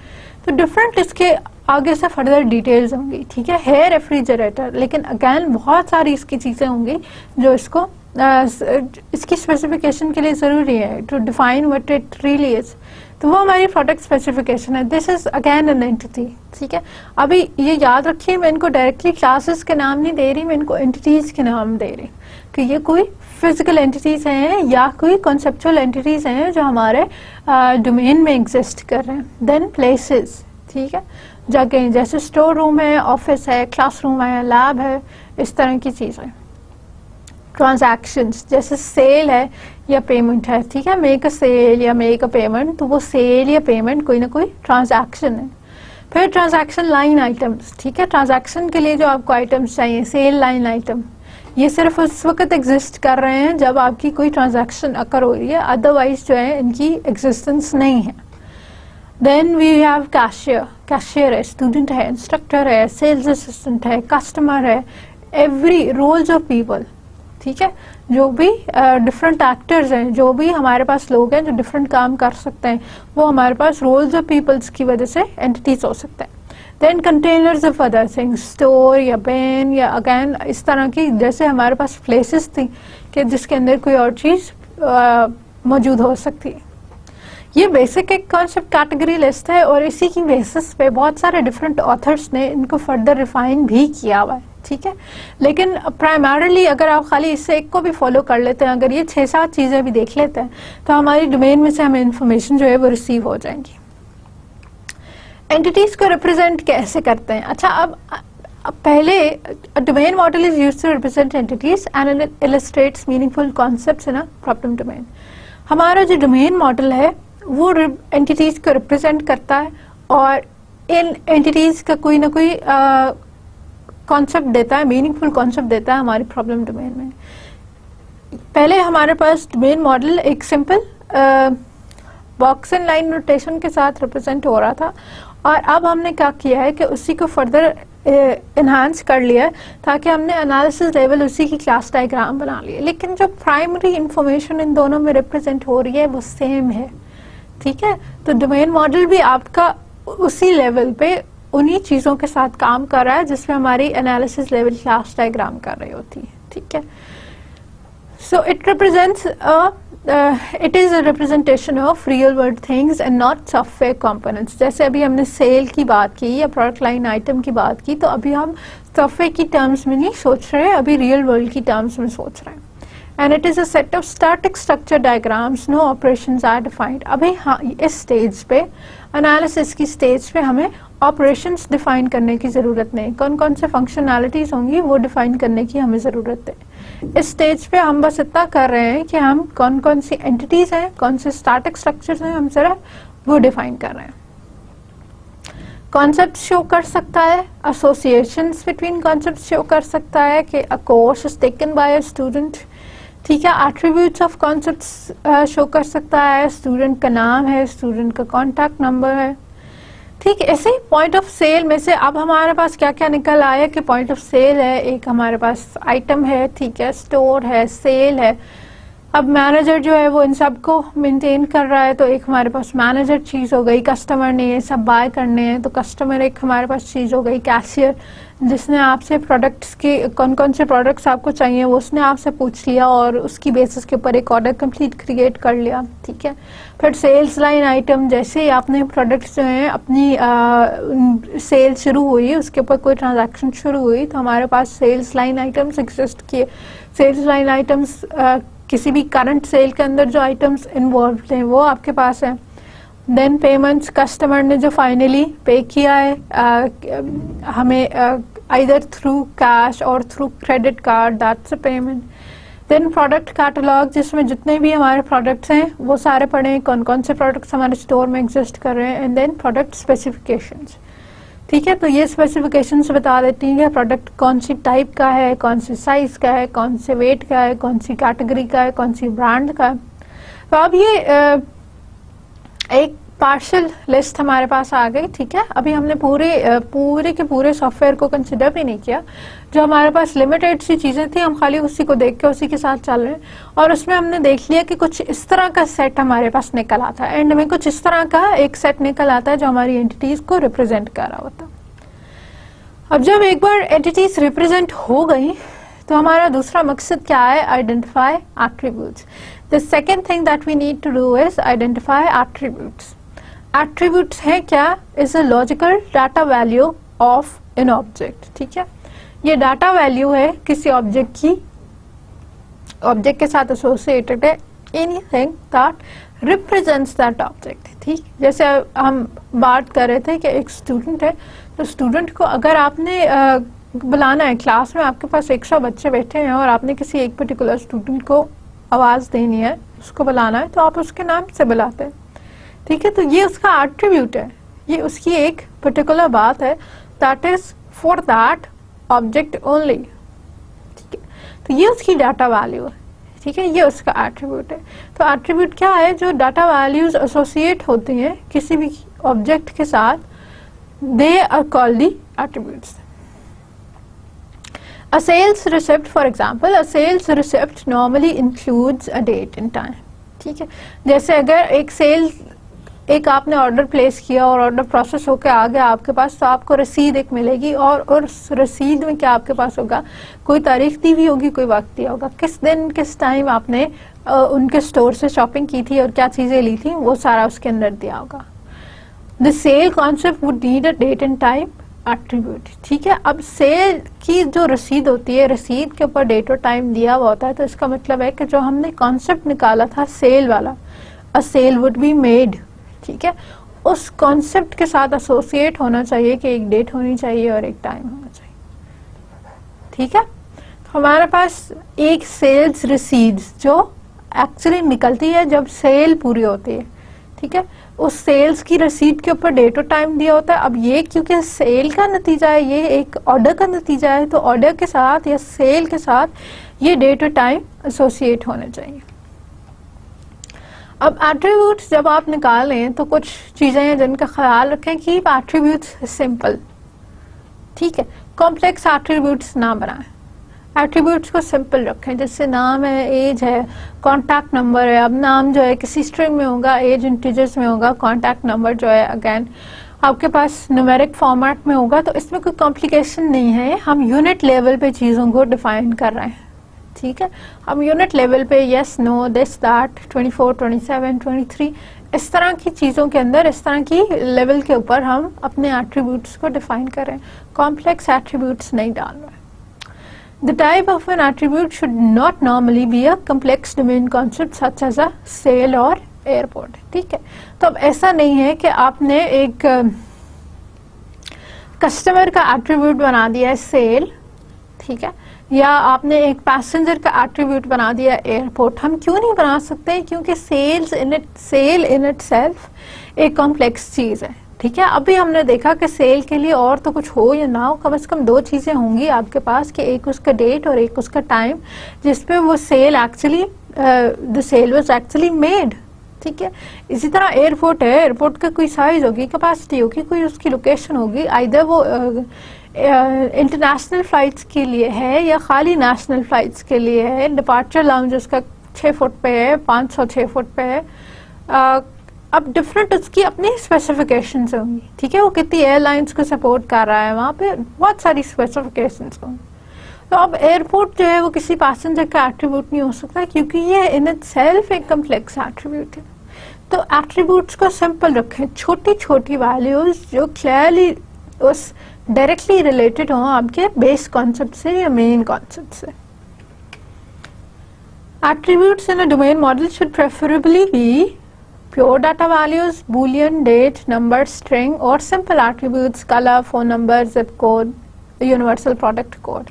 तो डिफरेंट इसके आगे से फर्दर डिटेल्स होंगी। ठीक है रेफ्रिजरेटर, लेकिन अगैन बहुत सारी इसकी चीज़ें होंगी जो इसको इसकी स्पेसिफिकेशन के लिए ज़रूरी है to define what it really is, तो वो हमारी प्रोडक्ट स्पेसिफिकेशन है। This is again an entity. ठीक है, अभी ये याद रखिए मैं इनको डायरेक्टली क्लासेस के नाम नहीं दे रही, मैं इनको एंटिटीज़ के नाम दे रही कि ये कोई फिजिकल एंटिटीज़ हैं या कोई कॉन्सेप्चुअल एंटिटीज़ हैं जो हमारे डोमेन में एग्जिस्ट कर रहे हैं। देन प्लेसेस, ठीक है, जगह जैसे स्टोर रूम है, ऑफिस है, क्लासरूम है, लैब है, इस तरह की चीज़ें। ट्रांजैक्शंस जैसे सेल है या पेमेंट है। ठीक है, मेक अ सेल या मेक अ पेमेंट, तो वो सेल या पेमेंट कोई ना कोई ट्रांजैक्शन है। फिर ट्रांजैक्शन लाइन आइटम्स। ठीक है, ट्रांजैक्शन के लिए जो आपको आइटम्स चाहिए, सेल लाइन आइटम ये सिर्फ उस वक्त एग्जिस्ट कर रहे हैं जब आपकी कोई ट्रांजैक्शन अकर हो रही है, अदरवाइज जो है इनकी एग्जिस्टेंस नहीं है। Then we have cashier, cashier है, स्टूडेंट है, इंस्ट्रक्टर है, सेल्स असिस्टेंट है, कस्टमर है, एवरी रोल्स ऑफ पीपल, ठीक है, जो भी डिफरेंट एक्टर्स हैं, जो भी हमारे पास लोग हैं जो डिफरेंट काम कर सकते हैं, वो हमारे पास रोल्स ऑफ पीपल्स की वजह से एंटिटीज हो सकते हैं। Then containers of other things, store या पेन या अगेन इस तरह की, जैसे हमारे पास प्लेसेस थी कि जिसके अंदर कोई और चीज़ मौजूद हो सकती है। ये बेसिक एक कॉन्सेप्ट कैटेगरी लिस्ट है और इसी की बेसिस पे बहुत सारे डिफरेंट ऑथर्स ने इनको फर्दर रिफाइन भी किया हुआ है, ठीक है। लेकिन प्राइमरली अगर आप खाली इससे एक को भी फॉलो कर लेते हैं, अगर ये 6-7 चीज़ें भी देख लेते हैं, तो हमारी डोमेन में से हमें इंफॉर्मेशन जो है वो रिसीव हो जाएंगी। एंटिटीज को रिप्रेजेंट कैसे करते हैं? अच्छा, अब पहले domain model is used to represent entities and illustrates meaningful concepts in a problem domain. हमारा जो डोमेन मॉडल है वो एंटिटीज को रिप्रेजेंट करता है और इन एंटिटीज का कोई ना कोई कॉन्सेप्ट देता है, मीनिंगफुल कॉन्सेप्ट देता है हमारी प्रॉब्लम डोमेन में। पहले हमारे पास डोमेन मॉडल एक simple box and line notation के साथ रिप्रेजेंट हो रहा था और अब हमने क्या किया है कि उसी को फर्दर इन्हांस कर लिया है ताकि हमने एनालिसिस लेवल उसी की क्लास डायग्राम बना लिया। लेकिन जो प्राइमरी इंफॉर्मेशन इन दोनों में रिप्रेजेंट हो रही है वो सेम है, ठीक है। तो डोमेन मॉडल भी आपका उसी लेवल पे उन्हीं चीज़ों के साथ काम कर रहा है जिसमें हमारी एनालिसिस लेवल क्लास डायग्राम कर रही होती है, ठीक है। So it represents it is a representation of real world things and not software components। जैसे अभी हमने सेल की बात की या प्रोडक्ट लाइन आइटम की बात की, तो अभी हम सॉफ्टवेयर की टर्म्स में नहीं सोच रहे हैं, अभी रियल वर्ल्ड की टर्म्स में सोच रहे हैं। And it is a set of static structure diagrams, no operations are defined. अभी हाँ, इस स्टेज पे एनालिसिस की स्टेज पे हमें ऑपरेशंस डिफाइन करने की ज़रूरत नहीं, कौन कौन से फंक्शनैलिटीज़ होंगी वो डिफाइन करने की हमें ज़रूरत है। इस स्टेज पे हम बस इतना कर रहे हैं कि हम कौन कौन सी एंटिटीज़ हैं, कौन से स्टैटिक स्ट्रक्चर्स हैं, हम जरा वो डिफाइन कर रहे हैं। कॉन्सेप्ट शो कर सकता है, एसोसिएशंस बिटवीन कॉन्सेप्ट शो कर सकता है कि a course is taken by a student, ठीक है। एट्रीब्यूट्स ऑफ कॉन्सेप्ट्स शो कर सकता है, स्टूडेंट का नाम है, स्टूडेंट का कॉन्टैक्ट नंबर है, ठीक है। ऐसे ही पॉइंट ऑफ सेल में से अब हमारे पास क्या क्या निकल आया कि पॉइंट ऑफ सेल है, एक हमारे पास आइटम है, ठीक है, स्टोर है, सेल है। अब मैनेजर जो है वो इन सब को मेंटेन कर रहा है, तो एक हमारे पास मैनेजर चीज़ हो गई, कस्टमर ने ये सब बाय करने हैं तो कस्टमर एक हमारे पास चीज़ हो गई, कैशियर जिसने आपसे प्रोडक्ट्स के कौन कौन से प्रोडक्ट्स आपको चाहिए वो उसने आपसे पूछ लिया और उसकी बेसिस के ऊपर एक ऑर्डर कंप्लीट क्रिएट कर लिया, ठीक है। फिर सेल्स लाइन आइटम, जैसे ही आपने प्रोडक्ट्स जो हैं अपनी सेल शुरू हुई, उसके ऊपर कोई ट्रांजैक्शन शुरू हुई तो हमारे पास सेल्स लाइन आइटम्स एग्जिस्ट किए। सेल्स लाइन आइटम्स किसी भी करंट सेल के अंदर जो आइटम्स इन्वॉल्व थे वो आपके पास है। देन पेमेंट्स, कस्टमर ने जो फाइनली पे किया है हमें आइदर थ्रू कैश और through credit card, that's a payment. Then product catalogue, जिसमें जितने भी हमारे प्रोडक्ट्स हैं वो सारे पड़े हैं, कौन कौन से प्रोडक्ट्स हमारे स्टोर में एग्जिस्ट कर रहे हैं। एंड देन प्रोडक्ट स्पेसिफिकेशंस, ठीक है। तो ये स्पेसिफिकेशंस बता देती हैं कि प्रोडक्ट कौन सी टाइप का है, कौन सी साइज का है, कौन से वेट का है, कौन सी कैटेगरी का है, कौन सी ब्रांड का है। तो अब ये एक पार्शियल लिस्ट हमारे पास आ गई, ठीक है। अभी हमने पूरे के पूरे सॉफ्टवेयर को कंसिडर भी नहीं किया, जो हमारे पास लिमिटेड सी चीज़ें थी हम खाली उसी को देख के उसी के साथ चल रहे हैं और उसमें हमने देख लिया कि कुछ इस तरह का सेट हमारे पास निकल आता है। एंड में कुछ इस तरह का एक सेट निकल आता है जो हमारी एंटिटीज को रिप्रेजेंट कर रहा होता। अब जब एक बार एंटिटीज रिप्रेजेंट हो गई तो हमारा दूसरा मकसद क्या है? Identify attributes. The second thing that we need to do is identify attributes. Attributes है क्या? Is a logical data value of an object, ठीक है। ये डाटा वैल्यू है किसी ऑब्जेक्ट की, ऑब्जेक्ट के साथ एसोसिएटेड है anything that represents that object, ठीक। जैसे हम बात कर रहे थे कि एक स्टूडेंट है, तो स्टूडेंट को अगर आपने बुलाना है, क्लास में आपके पास 100 बच्चे बैठे हैं और आपने किसी एक पर्टिकुलर स्टूडेंट को आवाज़ देनी है, उसको बुलाना है, तो आप उसके नाम से बुलाते हैं, ठीक है। तो ये उसका एट्रीब्यूट है, ये उसकी एक पर्टिकुलर बात है, that is for that object only, ठीक है। तो ये उसकी डाटा वैल्यू है, ठीक है, ये उसका एट्रीब्यूट है। तो एट्रीब्यूट क्या है? जो डाटा वैल्यूज एसोसिएट होती हैं किसी भी ऑब्जेक्ट के साथ, they are called the attributes. A sales receipt, for example, a sales receipt normally includes a date and time, ठीक है। जैसे अगर एक आपने ऑर्डर प्लेस किया और ऑर्डर प्रोसेस होकर आ गया आपके पास, तो आपको रसीद एक मिलेगी, और उस रसीद में क्या आपके पास होगा? कोई तारीख दी हुई होगी, कोई वक्त दिया होगा, किस दिन किस टाइम आपने उनके स्टोर से शॉपिंग की थी और क्या चीज़ें ली थी, वो सारा उसके अंदर दिया होगा। The sale concept would need a date and time attribute, ठीक है। अब सेल की जो रसीद होती है, रसीद के ऊपर डेट और टाइम दिया हुआ होता है, तो इसका मतलब है कि जो हमने कॉन्सेप्ट निकाला था सेल वाला, अ सेल वुड बी मेड, ठीक है, उस कॉन्सेप्ट के साथ एसोसिएट होना चाहिए कि एक डेट होनी चाहिए और एक टाइम होना चाहिए, ठीक है। तो हमारे पास एक सेल्स रसीद जो एक्चुअली निकलती है जब सेल पूरी होती है, ठीक है, उस सेल्स की रसीद के ऊपर डेट और टाइम दिया होता है। अब ये क्योंकि सेल का नतीजा है, ये एक ऑर्डर का नतीजा है, तो ऑर्डर के साथ या सेल के साथ ये डेट और टाइम एसोसिएट होने चाहिए। अब एट्रीब्यूट्स जब आप निकालें तो कुछ चीज़ें हैं जिनका ख्याल रखें कि एट्रीब्यूट्स सिंपल, ठीक है, कॉम्प्लेक्स एट्रीब्यूट्स ना बनाएं, एट्रीब्यूट्स को सिंपल रखें। जैसे नाम है, एज है, कॉन्टैक्ट नंबर है। अब नाम जो है किसी स्ट्रिंग में होगा, एज इंटीजर्स में होगा, कॉन्टैक्ट नंबर जो है अगेन आपके पास न्यूमेरिक फॉर्मेट में होगा, तो इसमें कोई कॉम्प्लिकेशन नहीं है। हम यूनिट लेवल पे चीज़ों को डिफाइन कर रहे हैं, ठीक है। हम यूनिट लेवल पे यस, नो, दिस, दैट, 24, 27, 23 इस तरह की चीज़ों के अंदर, इस तरह की लेवल के ऊपर हम अपने एट्रीब्यूट्स को डिफाइन कर रहे हैं, कॉम्प्लेक्स एट्रीब्यूट्स नहीं डाल रहे हैं। The type of an attribute should not normally be a complex domain concept such as a sale or airport, ठीक है। तो अब ऐसा नहीं है कि आपने एक कस्टमर का एट्रीब्यूट बना दिया है सेल, ठीक है, या आपने एक पैसेंजर का एट्रीब्यूट बना दिया एयरपोर्ट। हम क्यों नहीं बना सकते? क्योंकि सेल इन इटसेल्फ एक कॉम्प्लेक्स चीज़ है, ठीक है। अभी हमने देखा कि सेल के लिए और तो कुछ हो या ना हो, कम से कम दो चीज़ें होंगी आपके पास, कि एक उसका डेट और एक उसका टाइम जिसपे वो sale actually the sale was actually made, ठीक है। इसी तरह एयरपोर्ट है, एयरपोर्ट का कोई साइज होगी, कैपेसिटी होगी, कोई उसकी लोकेशन होगी, आइदर वो इंटरनेशनल फ्लाइट्स के लिए है या खाली नेशनल फ्लाइट्स के लिए है। डिपार्चर लाउंज उसका 6 फुट पे है, 506 फुट पे है। अब डिफरेंट उसकी अपनी स्पेसिफिकेशंस होंगी, ठीक है, वो कितनी एयरलाइंस को सपोर्ट कर रहा है, वहाँ पे बहुत सारी स्पेसिफिकेशंस होंगी। तो अब एयरपोर्ट जो है वो किसी पैसेंजर का एट्रीब्यूट नहीं हो सकता, क्योंकि ये इन इटसेल्फ एक कम्प्लेक्स एट्रीब्यूट है। तो एट्रीब्यूट्स को सिंपल रखें, छोटी छोटी वैल्यूज जो क्लियरली उस डायरेक्टली रिलेटेड हो आपके बेस कॉन्सेप्ट से या मेन कॉन्सेप्ट से। Attributes in a domain model should preferably be pure data values, boolean, date, number, string और simple attributes, color, phone number, zip code, universal product code,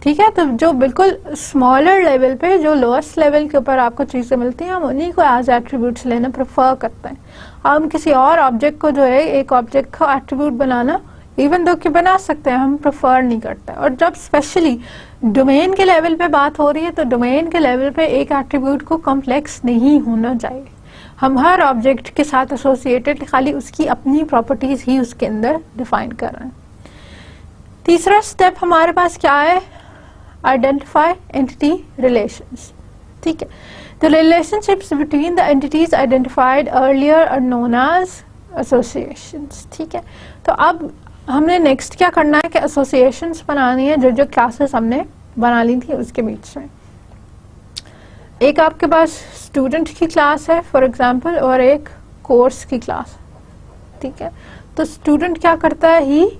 ठीक है। तो जो बिल्कुल स्मॉलर लेवल पे, जो लोएस्ट लेवल के ऊपर आपको चीज़ें मिलती हैं, हम उन्हीं को एज एट्रीब्यूट्स लेना प्रेफर करते हैं। हम किसी और ऑब्जेक्ट को जो है एक ऑब्जेक्ट का एट्रीब्यूट बनाना इवन दो कि बना सकते हैं, हम प्रेफर नहीं करते। और जब स्पेशली डोमेन के लेवल पे बात हो रही है, तो डोमेन के लेवल पे एक एट्रीब्यूट को कॉम्प्लेक्स नहीं होना चाहिए। हम हर ऑब्जेक्ट के साथ एसोसिएटेड खाली उसकी अपनी प्रॉपर्टीज ही उसके अंदर डिफाइन कर रहे हैं। तीसरा स्टेप हमारे पास क्या है? आइडेंटिफाई एंटिटी रिलेशंस, ठीक है। The relationships between the entities identified earlier are known as associations, ठीक है। तो अब हमने नेक्स्ट क्या करना है कि एसोसिएशंस बनानी है, जो जो क्लासेस हमने बना ली थी उसके बीच में। एक आपके पास स्टूडेंट की क्लास है फॉर एग्जांपल, और एक कोर्स की क्लास, ठीक है। तो स्टूडेंट क्या करता है? ही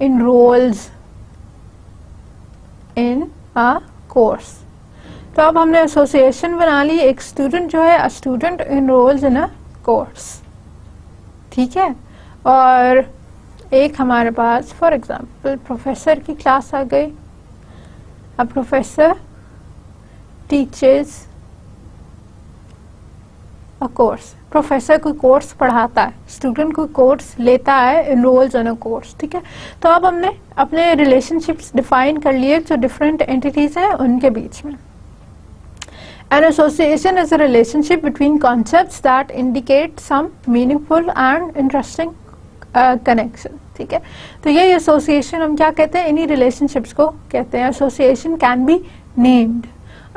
इनरोल्स इन अ कोर्स। तो अब हमने एसोसिएशन बना ली, एक स्टूडेंट जो है, a student इनरोल्स in a course, ठीक है। और एक हमारे पास फॉर एग्जांपल प्रोफेसर की क्लास आ गई। अब professor teachers a course, professor कोई कोर्स पढ़ाता है, स्टूडेंट कोई कोर्स लेता है, एनरोल्स इन अ कोर्स, ठीक है। तो अब हमने अपने रिलेशनशिप्स डिफाइन कर लिए जो डिफरेंट एंटिटीज हैं उनके बीच में। An association is a relationship between concepts that indicate some meaningful and interesting connection, ठीक है। तो ये एसोसिएशन हम क्या कहते हैं, इन्हीं रिलेशनशिप्स को कहते हैं। Association can be named,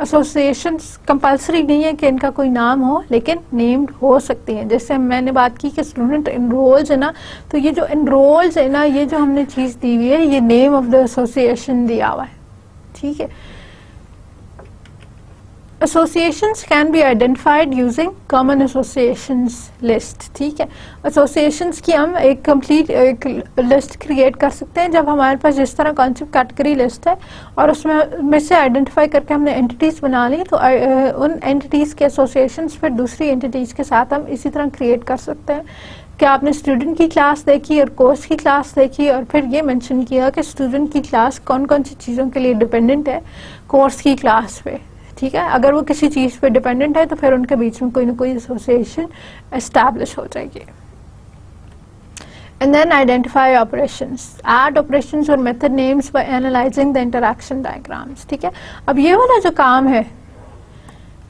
associations compulsory नहीं है कि इनका कोई नाम हो, लेकिन नेम्ड हो सकती हैं। जैसे मैंने बात की कि स्टूडेंट एनरोल्स है ना, तो ये जो एनरोल्स है ना, ये जो हमने चीज दी हुई है, ये नेम ऑफ द एसोसिएशन दिया हुआ है, ठीक है। Associations can be identified using common associations list, ठीक है। Associations की हम एक कंप्लीट एक लिस्ट क्रिएट कर सकते हैं जब हमारे पास जिस तरह कॉन्सेप्ट कैटेगरी लिस्ट है और उसमें से आइडेंटिफाई करके हमने एंटिटीज बना ली, तो उन एंटिटीज के एसोसिएशंस फिर दूसरी एंटिटीज के साथ हम इसी तरह क्रिएट कर सकते हैं। क्या आपने स्टूडेंट की क्लास देखी और कोर्स की क्लास देखी और फिर ये मेंशन किया कि स्टूडेंट की क्लास कौन कौन सी चीज़ों के लिए डिपेंडेंट है कोर्स की क्लास पे, ठीक है। अगर वो किसी चीज पे डिपेंडेंट है तो फिर उनके बीच में कोई ना कोई एसोसिएशन एस्टैब्लिश हो जाएगी। And then identify operations, add operations और method names by analysing the interaction diagrams, ठीक है। अब ये वाला जो काम है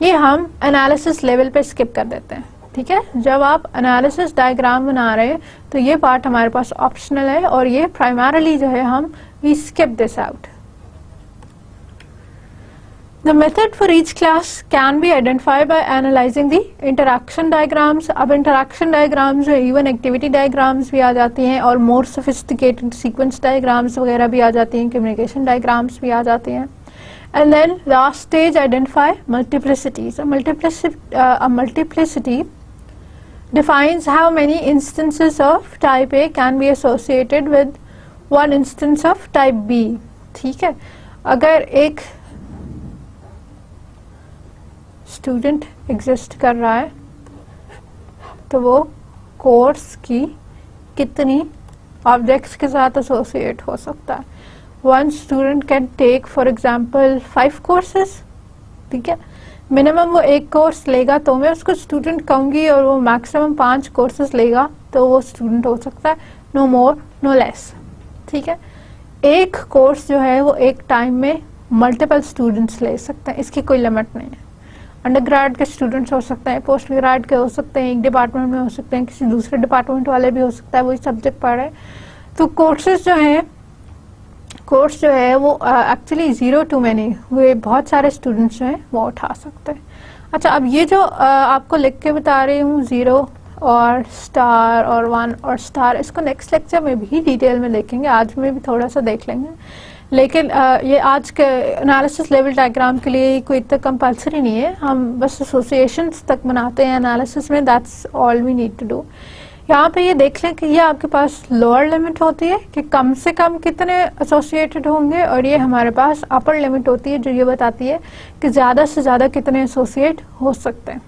ये हम एनालिसिस लेवल पे स्किप कर देते हैं, ठीक है। जब आप एनालिसिस डायग्राम बना रहे हैं तो ये पार्ट हमारे पास ऑप्शनल है और ये प्राइमरली जो है हम we skip this out. The method for each class can be identified by analyzing the interaction diagrams. अब interaction diagrams में even activity diagrams भी आ जाती हैं और more sophisticated sequence diagrams वगैरह भी आ जाती हैं, communication diagrams भी आ जाती हैं। And then last stage identify multiplicities. A multiplicity defines how many instances of type A can be associated with one instance of type B, ठीक है। अगर एक स्टूडेंट एग्जिस्ट कर रहा है तो वो कोर्स की कितनी ऑब्जेक्ट्स के साथ एसोसिएट हो सकता है। One student can take for example 5 courses, ठीक है। मिनिमम वो एक कोर्स लेगा तो मैं उसको स्टूडेंट कहूँगी और वो मैक्सिमम 5 कोर्सेज लेगा तो वो स्टूडेंट हो सकता है, नो मोर नो लेस, ठीक है। एक कोर्स जो है वो एक टाइम में मल्टीपल स्टूडेंट्स ले सकते हैं, इसकी कोई लिमिट नहीं है। अंडर ग्रेड के स्टूडेंट्स हो सकते हैं, पोस्ट ग्रेड के हो सकते हैं, एक डिपार्टमेंट में हो सकते हैं, किसी दूसरे डिपार्टमेंट वाले भी हो सकता है, वही सब्जेक्ट पढ़ रहे हैं। तो कोर्स जो है वो एक्चुअली 0 to many, वे बहुत सारे स्टूडेंट्स जो हैं वो उठा सकते हैं। अच्छा, अब ये जो आपको लिख के बता रही हूँ 0 और स्टार और 1 और स्टार, इसको नेक्स्ट लेक्चर में भी डिटेल में देखेंगे, आज में भी थोड़ा सा देख लेंगे। लेकिन ये आज के एनालिसिस लेवल डायग्राम के लिए कोई इतना कंपल्सरी नहीं है, हम बस एसोसिएशंस तक बनाते हैं एनालिसिस में, that's all we need to do. यहाँ पे ये देख लें कि ये आपके पास लोअर लिमिट होती है कि कम से कम कितने एसोसिएटेड होंगे, और ये हमारे पास अपर लिमिट होती है जो ये बताती है कि ज़्यादा से ज़्यादा कितने एसोसिएट हो सकते हैं।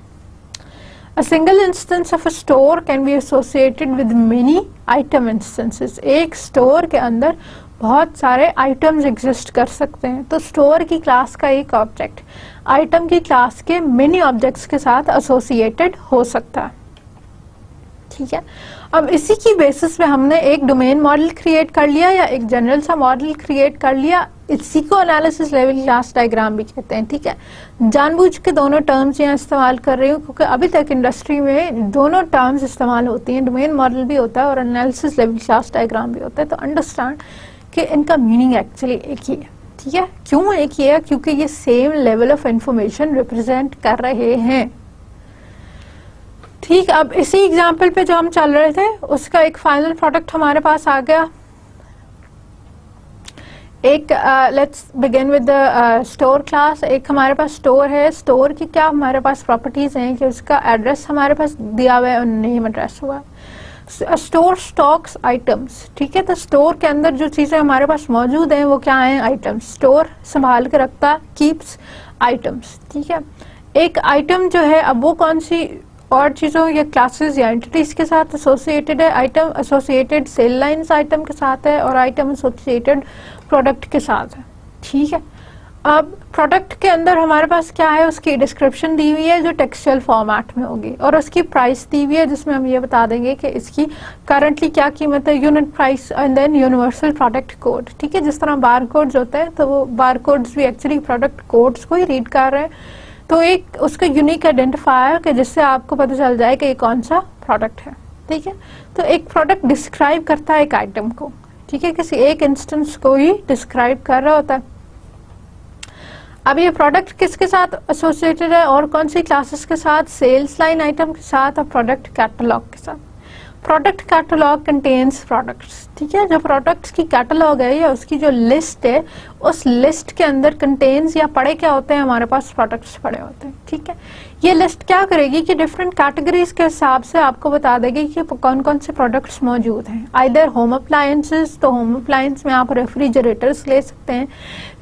A single instance of a store can be associated with many item instances. एक स्टोर के अंदर बहुत सारे आइटम्स एग्जिस्ट कर सकते हैं। तो स्टोर की क्लास का एक ऑब्जेक्ट आइटम की क्लास के मेनी ऑब्जेक्ट्स के साथ एसोसिएटेड हो सकता है, ठीक है। अब इसी की बेसिस पे हमने एक डोमेन मॉडल क्रिएट कर लिया या एक जनरल सा मॉडल क्रिएट कर लिया, इसी को एनालिसिस लेवल क्लास डायग्राम भी कहते हैं, ठीक है। जानबूझ के दोनों टर्म्स यहाँ इस्तेमाल कर रही हूँ क्योंकि अभी तक इंडस्ट्री में दोनों टर्म्स इस्तेमाल होती हैं, डोमेन मॉडल भी होता है और एनालिसिस लेवल क्लास डायग्राम भी होता है। तो अंडरस्टैंड कि इनका मीनिंग एक्चुअली एक ही है, ठीक है। क्यों एक ही है? क्योंकि ये same level of information represent कर रहे हैं, ठीक। अब इसी एग्जाम्पल पे जो हम चल रहे थे उसका एक फाइनल प्रोडक्ट हमारे पास आ गया। एक let's begin with the store class. एक हमारे पास स्टोर है, स्टोर की क्या हमारे पास प्रॉपर्टीज हैं कि उसका एड्रेस हमारे पास दिया हुआ है और नेम एड्रेस हुआ है। स्टोर स्टॉक्स आइटम्स, ठीक है। तो स्टोर के अंदर जो चीजें हमारे पास मौजूद हैं वो क्या हैं? आइटम्स। स्टोर संभाल के रखता है, कीप्स आइटम्स, ठीक है। एक आइटम जो है अब वो कौन सी और चीज़ों या क्लासेस या एंटिटीज के साथ एसोसिएटेड है? Item associated sales lines item के साथ है और आइटम एसोसिएटेड प्रोडक्ट के साथ है, ठीक है। अब प्रोडक्ट के अंदर हमारे पास क्या है, उसकी डिस्क्रिप्शन दी हुई है जो टेक्सचुअल फॉर्मेट में होगी, और उसकी प्राइस दी हुई है जिसमें हम ये बता देंगे कि इसकी करंटली क्या कीमत है, unit price and then universal product code. ठीक है, जिस तरह बार कोड्स होते हैं तो वो बार कोड्स भी एक्चुअली प्रोडक्ट कोड्स को ही रीड कर रहे हैं, तो एक उसका यूनिक आइडेंटिफायर कि जिससे आपको पता चल जाए कि ये कौन सा प्रोडक्ट है। ठीक है, तो एक प्रोडक्ट डिस्क्राइब करता है एक आइटम को, ठीक है, किसी एक इंस्टेंस को ही डिस्क्राइब कर रहा होता है। अब ये प्रोडक्ट किसके साथ एसोसिएटेड है और कौन सी क्लासेस के साथ, सेल्स लाइन आइटम के साथ और प्रोडक्ट कैटलॉग के साथ। Product catalogue contains products. ठीक है, जो प्रोडक्ट्स की कैटलॉग है या उसकी जो लिस्ट है, उस लिस्ट के अंदर कंटेन्स या पड़े क्या होते हैं, हमारे पास प्रोडक्ट्स पड़े होते हैं। ठीक है, ये लिस्ट क्या करेगी कि डिफरेंट कैटेगरीज के हिसाब से आपको बता देगी कि कौन कौन से प्रोडक्ट्स मौजूद हैं। आइदर होम अप्लायंसेस, तो होम अप्लायंस में आप रेफ्रिजरेटर्स ले सकते हैं,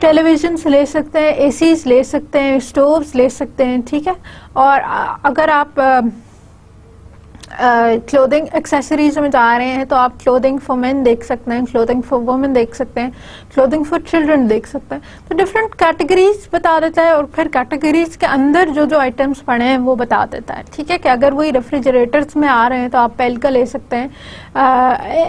टेलीविजन ले सकते हैं, एसीज ले सकते हैं, स्टोव्स ले सकते हैं। ठीक है, और अगर आप क्लोथिंग एक्सेसरीज में जा रहे हैं तो आप क्लोथिंग फॉर मेन देख सकते हैं, क्लोथिंग फॉर वुमेन देख सकते हैं, क्लोथिंग फॉर चिल्ड्रन देख सकते हैं। तो डिफरेंट कैटेगरीज बता देता है और फिर कैटेगरीज के अंदर जो जो आइटम्स पड़े हैं वो बता देता है। ठीक है, कि अगर वही रेफ्रिजरेटर्स में आ रहे हैं तो आप पेल का ले सकते हैं,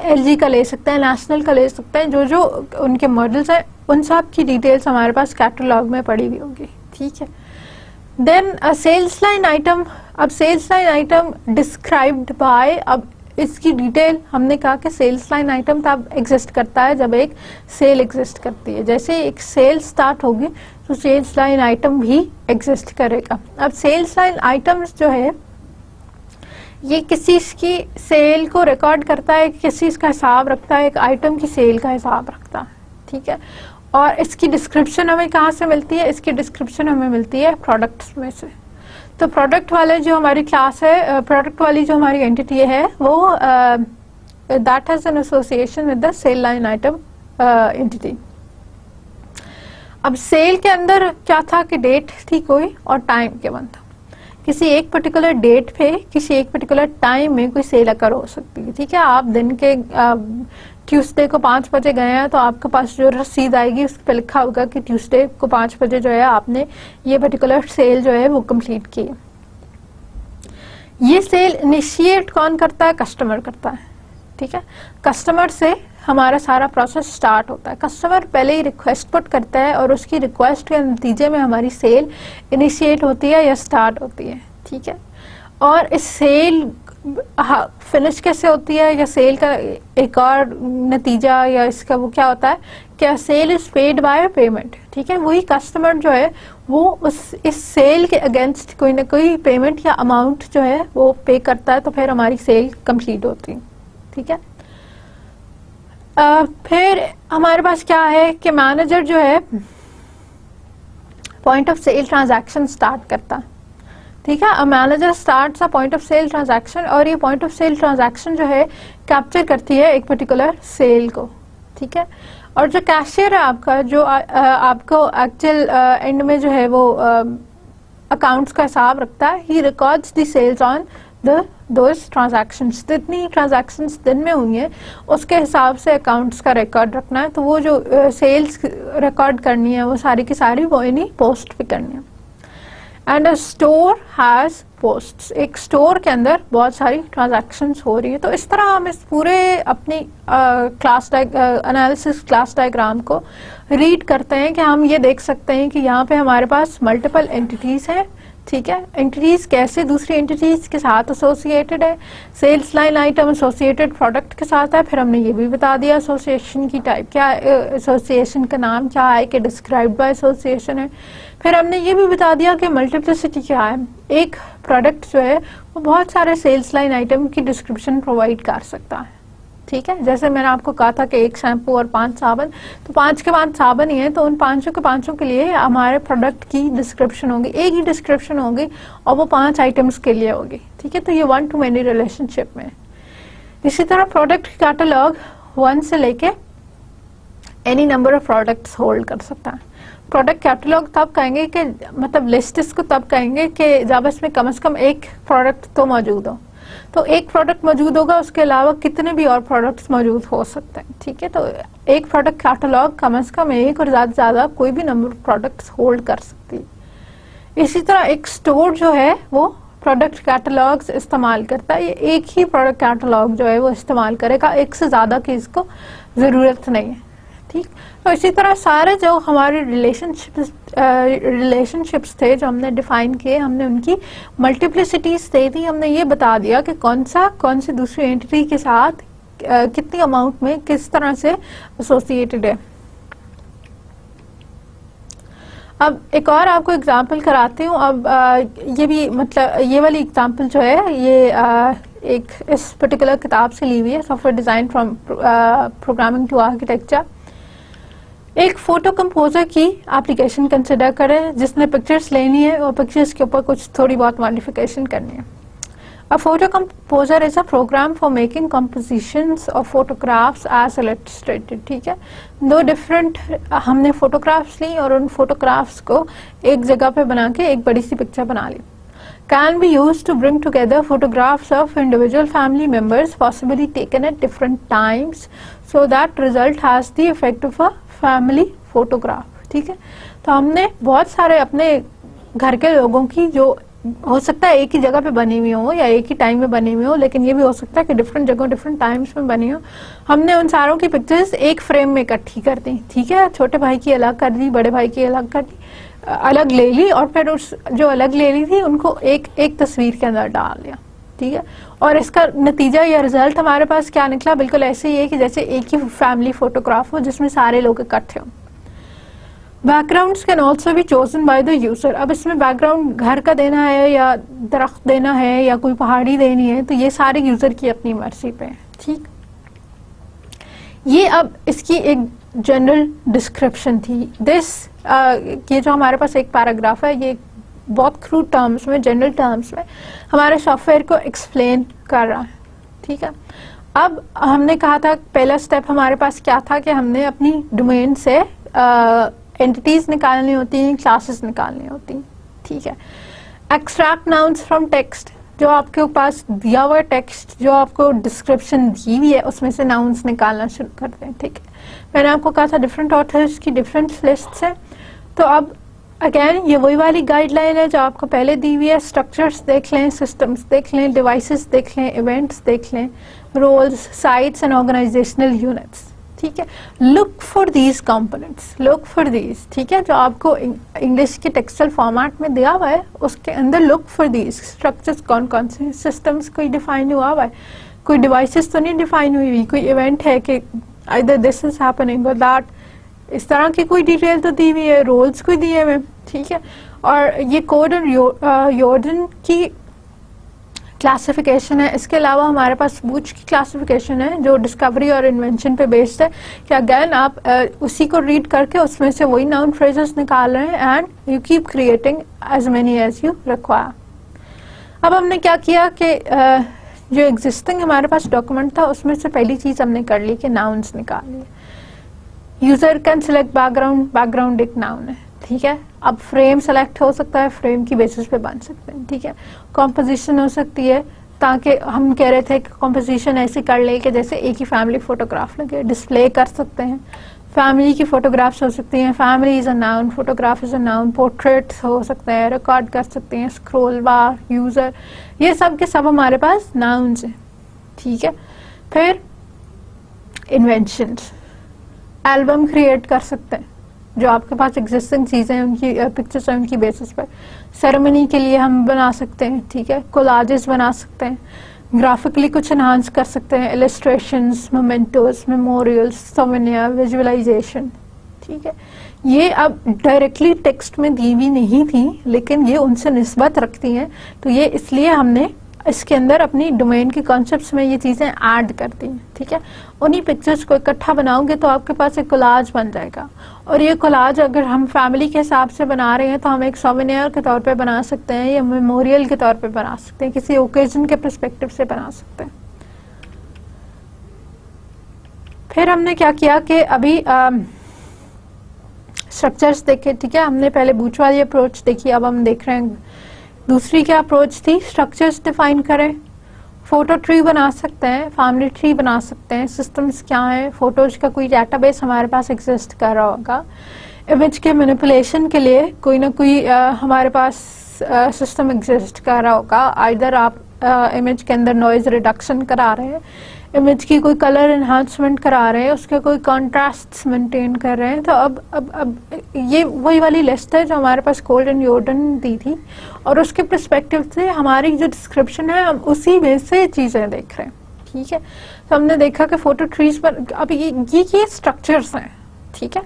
एलजी का ले सकते हैं, नेशनल का ले सकते हैं, जो जो उनके मॉडल्स हैं उन सब की डिटेल्स हमारे पास कैटलॉग में पड़ी हुई होगी। ठीक है, देन सेल्स लाइन आइटम। अब sales line item described by, अब इसकी डिटेल हमने कहा कि सेल्स लाइन आइटम तब एग्जिस्ट करता है जब एक सेल एग्जिस्ट करती है। जैसे एक सेल स्टार्ट होगी तो सेल्स लाइन आइटम भी एग्जिस्ट करेगा। अब सेल्स लाइन आइटम्स जो है ये किसी की सेल को रिकॉर्ड करता है, किसी का हिसाब रखता है, एक आइटम की सेल का हिसाब रखता है। ठीक है, और इसकी डिस्क्रिप्शन हमें कहाँ से मिलती है, इसकी डिस्क्रिप्शन हमें मिलती है प्रोडक्ट्स में से। तो प्रोडक्ट वाले जो हमारी क्लास है, प्रोडक्ट वाली जो हमारी एंटिटी है वो that has an association with the sale line item entity. अब सेल के अंदर क्या था कि डेट थी कोई और टाइम के बंद था। किसी एक पर्टिकुलर डेट पे किसी एक पर्टिकुलर टाइम में कोई सेल अकर हो सकती है। ठीक है, आप दिन के ट्यूसडे को 5 बजे गए हैं तो आपके पास जो रसीद आएगी उस पर लिखा होगा कि ट्यूसडे को 5 बजे जो है आपने ये पर्टिकुलर सेल जो है वो कंप्लीट की। ये सेल इनिशिएट कौन करता है, कस्टमर करता है। ठीक है, कस्टमर से हमारा सारा प्रोसेस स्टार्ट होता है। कस्टमर पहले ही रिक्वेस्ट पुट करता है और उसकी रिक्वेस्ट के नतीजे में हमारी सेल इनिशिएट होती है या स्टार्ट होती है। ठीक है, और इस सेल फिनिश कैसे होती है या सेल का एक और नतीजा या इसका वो क्या होता है, क्या sale is paid by payment. ठीक है, वही कस्टमर जो है वो इस सेल के अगेंस्ट कोई ना कोई पेमेंट या अमाउंट जो है वो पे करता है, तो फिर हमारी सेल कंप्लीट होती है। ठीक है, फिर हमारे पास क्या है कि मैनेजर जो है point of sale transaction start करता है। ठीक है, manager starts a point of sale transaction, और ये पॉइंट ऑफ सेल ट्रांजैक्शन जो है कैप्चर करती है एक पर्टिकुलर सेल को। ठीक है, और जो कैशियर है आपका, जो आपको एक्चुअल एंड में जो है वो अकाउंट्स का हिसाब रखता है, he records the sales on those transactions. जितनी ट्रांजैक्शंस दिन में हुई हैं उसके हिसाब से अकाउंट्स का रिकॉर्ड रखना है। तो वो जो सेल्स रिकॉर्ड करनी है वो सारी की सारी वो इन्हीं पोस्ट पे करनी है। And a store has posts, एक स्टोर के अंदर बहुत सारी ट्रांजैक्शंस हो रही है। तो इस तरह हम इस पूरे अपनी क्लास एनालिसिस क्लास डायग्राम को रीड करते हैं कि हम ये देख सकते हैं कि यहाँ पे हमारे पास मल्टीपल एंटिटीज हैं। ठीक है, एंटिटीज कैसे दूसरी एंटिटीज के साथ एसोसिएटेड है। Sales line item associated product के साथ है। फिर हमने ये भी बता दिया एसोसिएशन की टाइप क्या है, एसोसिएशन का नाम क्या है कि डिस्क्राइब्ड बाय एसोसिएशन है। फिर हमने ये भी बता दिया कि मल्टीप्लिसिटी क्या है। एक प्रोडक्ट जो है वो बहुत सारे सेल्स लाइन आइटम की डिस्क्रिप्शन प्रोवाइड कर सकता है। ठीक है, जैसे मैंने आपको कहा था कि 1 शैम्पू और 5 साबुन, तो 5 के 5 साबुन ही है, तो उन 5 के 5 के लिए हमारे प्रोडक्ट की डिस्क्रिप्शन होगी, एक ही डिस्क्रिप्शन होगी और वो 5 आइटम्स के लिए होगी। ठीक है, तो ये 1 to many रिलेशनशिप में। इसी तरह प्रोडक्ट कैटलॉग 1 से लेके any number of products hold कर सकता है। प्रोडक्ट कैटलॉग तब कहेंगे कि मतलब लिस्ट इसको तब कहेंगे कि जब इसमें कम से कम एक प्रोडक्ट तो मौजूद हो। तो एक प्रोडक्ट मौजूद होगा, उसके अलावा कितने भी और प्रोडक्ट्स मौजूद हो सकते हैं, ठीक है। तो एक प्रोडक्ट कैटलॉग कम से कम एक और ज़्यादा से ज़्यादा कोई भी नंबर ऑफ प्रोडक्ट्स होल्ड कर सकती है। इसी तरह एक स्टोर जो है वो प्रोडक्ट कैटलॉग्स इस्तेमाल करता है, ये एक ही प्रोडक्ट कैटलॉग जो है वो इस्तेमाल करेगा, एक से ज़्यादा की इसको ज़रूरत नहीं है, ठीक। तो इसी तरह सारे जो हमारे रिलेशनशिप्स थे जो हमने डिफाइन किए, हमने उनकी मल्टीप्लिसिटीज दे दी, हमने ये बता दिया कि कौन सी दूसरी एंटिटी के साथ कितनी अमाउंट में किस तरह से एसोसिएटेड है। अब एक और आपको एग्जांपल कराती हूँ। अब ये भी मतलब ये वाली एग्जांपल जो है ये एक इस पर्टिकुलर किताब से ली हुई है, software design from programming to architecture. एक फोटो कंपोजर की एप्लीकेशन कंसिडर करें जिसने पिक्चर्स लेनी है और पिक्चर्स के ऊपर कुछ थोड़ी बहुत मॉडिफिकेशन करनी है। A photo composer is a program for making compositions of photographs as illustrated, ठीक है। दो डिफरेंट हमने फोटोग्राफ्स ली और उन फोटोग्राफ्स को एक जगह पे बना के एक बड़ी सी पिक्चर बना ली। Can be used to bring together photographs of individual family members possibly taken at different times so that result has the effect of a family photograph, ठीक है। तो हमने बहुत सारे अपने घर के लोगों की जो हो सकता है एक ही जगह पे बनी हुई हो या एक ही टाइम में बनी हुई हो, लेकिन ये भी हो सकता है कि डिफरेंट जगहों डिफरेंट टाइम्स में बनी हो। हमने उन सारों की पिक्चर्स एक फ्रेम में इकट्ठी कर दी, ठीक है। छोटे भाई की अलग कर दी, बड़े भाई की अलग कर दी, अलग ले ली और फिर उस जो अलग ले ली थी उनको एक तस्वीर के अंदर डाल दिया, ठीक है। और इसका नतीजा या रिजल्ट हमारे पास क्या निकला, बिल्कुल ऐसे ही है कि जैसे एक ही फैमिली फोटोग्राफ हो जिसमें सारे लोग इकट्ठे हों। Backgrounds can also be chosen by the user. अब इसमें बैकग्राउंड घर का देना है या दरख्त देना है या कोई पहाड़ी देनी है, तो ये सारे यूजर की अपनी मर्जी पे है, ठीक। ये अब इसकी एक जनरल डिस्क्रिप्शन थी। ये जो हमारे पास एक पैराग्राफ है, ये बहुत क्रूड टर्म्स में, जनरल टर्म्स में हमारे सॉफ्टवेयर को एक्सप्लेन कर रहा है, ठीक है। अब हमने कहा था पहला स्टेप हमारे पास क्या था कि हमने अपनी डोमेन से एंटिटीज निकालनी होती हैं, क्लासेस निकालनी होती हैं, ठीक है। एक्सट्रैक्ट नाउन्स फ्रॉम टेक्स्ट, जो आपके पास दिया हुआ टेक्स्ट जो आपको डिस्क्रिप्शन दी हुई है उसमें से नाउन्स निकालना शुरू करते हैं, ठीक है। मैंने आपको कहा था डिफरेंट ऑथर्स की डिफरेंट लिस्ट्स हैं। तो अब अगेन ये वही वाली गाइडलाइन है जो आपको पहले दी हुई है। स्ट्रक्चर्स देख लें, सिस्टम्स देख लें, डिवाइसेस देख लें, इवेंट्स देख लें, roles, sites and organisational units, ठीक है। Look for these components, look for these, ठीक है। जो आपको इंग्लिश के टेक्सचुअल फॉर्मेट में दिया हुआ है उसके अंदर लुक फॉर दीज स्ट्रक्चर्स कौन कौन से, सिस्टम्स कोई डिफाइन हुआ हुआ है, कोई डिवाइसेस तो नहीं डिफाइन हुई हुई, कोई इवेंट है कि आइदर दिस इज हैपनिंग और दैट, इस तरह की कोई डिटेल तो दी हुई है, रोल्स कोई दिए हुए, ठीक है। और ये कोड और योर्डन की क्लासिफिकेशन है। इसके अलावा हमारे पास बूच की क्लासिफिकेशन है जो डिस्कवरी और इन्वेंशन पे बेस्ड है कि अगेन आप उसी को रीड करके उसमें से वही नाउन फ्रेजेस निकाल रहे हैं and you keep creating as many as you require. अब हमने क्या किया कि जो एग्जिस्टिंग हमारे पास डॉक्यूमेंट था उसमें से पहली चीज हमने कर ली कि नाउन्स निकाल लिए। User can select background, background एक नाउन है, ठीक है। अब फ्रेम सेलेक्ट हो सकता है, फ्रेम की बेसिस पे बन सकते हैं, ठीक है। कॉम्पोजिशन हो सकती है, ताकि हम कह रहे थे कि कॉम्पोजिशन ऐसे कर ले कि जैसे एक ही फैमिली फोटोग्राफ लगे, डिस्प्ले कर सकते हैं। फैमिली की फोटोग्राफ्स हो सकती हैं, family is a noun, photograph is a noun, portraits हो सकते हैं, रिकॉर्ड कर सकते हैं, स्क्रोल बार, यूजर, ये सब के सब हमारे पास नाउन्स हैं, ठीक है। फिर इन्वेंशंस, एल्बम क्रिएट कर सकते हैं, जो आपके पास एग्जिस्टिंग चीज़ें हैं उनकी पिक्चर्स हैं उनकी बेसिस पर। सेरेमनी के लिए हम बना सकते हैं, ठीक है। कोलाजेस बना सकते हैं, ग्राफिकली कुछ एनहांस कर सकते हैं, इलस्ट्रेशंस, मोमेंटोस, मेमोरियल्स, सोवेनियर, विजुअलाइजेशन, ठीक है। ये अब डायरेक्टली टेक्स्ट में दी हुई नहीं थी लेकिन ये उनसे निस्बत रखती हैं, तो ये इसलिए हमने इसके अंदर अपनी डोमेन के कॉन्सेप्ट्स में ये चीज़ें ऐड करती हैं, ठीक है। उन्हीं पिक्चर्स को इकट्ठा बनाओगे तो आपके पास एक कोलाज बन जाएगा, और ये कोलाज अगर हम फैमिली के हिसाब से बना रहे हैं तो हम एक सोवेनियर के तौर पे बना सकते हैं या मेमोरियल के तौर पे बना सकते हैं, किसी ओकेजन के पर्सपेक्टिव से बना सकते हैं। फिर हमने क्या किया कि अभी स्ट्रक्चर्स देखे, ठीक है। हमने पहले बूच वाली अप्रोच देखी, अब हम देख रहे हैं दूसरी क्या अप्रोच थी, स्ट्रक्चर्स डिफाइन करें, फोटो ट्री बना सकते हैं, फैमिली ट्री बना सकते हैं, सिस्टम्स क्या हैं, फोटोज का कोई डेटाबेस हमारे पास एग्जिस्ट कर रहा होगा, इमेज के मैनिपुलेशन के लिए कोई ना कोई हमारे पास सिस्टम एग्जिस्ट कर रहा होगा। आइदर आप इमेज के अंदर नॉइज रिडक्शन करा रहे हैं, इमेज की कोई कलर एनहांसमेंट करा रहे हैं, उसके कोई कॉन्ट्रास्ट्स मेंटेन कर रहे हैं। तो अब ये वही वाली लिस्ट है जो हमारे पास गोल्डन योर्डन दी थी, और उसके पर्सपेक्टिव से हमारी जो डिस्क्रिप्शन है हम उसी में से चीज़ें देख रहे हैं। ठीक है, तो हमने देखा कि फोटो ट्रीज पर अब ये स्ट्रक्चर्स हैं। ठीक है,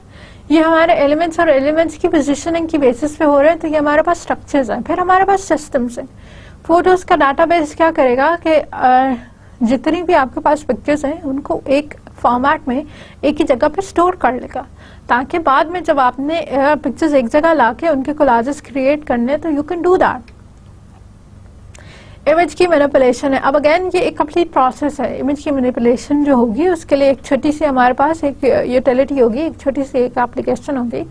ये हमारे एलिमेंट्स और एलिमेंट्स की पोजीशनिंग की बेसिस पे हो रहे हैं, तो ये हमारे पास स्ट्रक्चर्स हैं। फिर हमारे पास सिस्टम्स हैं। फोटोज का डाटाबेस क्या करेगा कि जितनी भी आपके पास पिक्चर्स हैं उनको एक फॉर्मेट में एक ही जगह पे स्टोर कर लेगा, ताकि बाद में जब आपने पिक्चर्स एक जगह लाके उनके कोलाजेस क्रिएट करने तो you can do that. Image की मैनिपुलेशन है। अब अगेन ये एक कंप्लीट प्रोसेस है। इमेज की मैनिपुलेशन जो होगी उसके लिए एक छोटी सी हमारे पास एक यूटिलिटी होगी, एक छोटी सी एक एप्लीकेशन होगी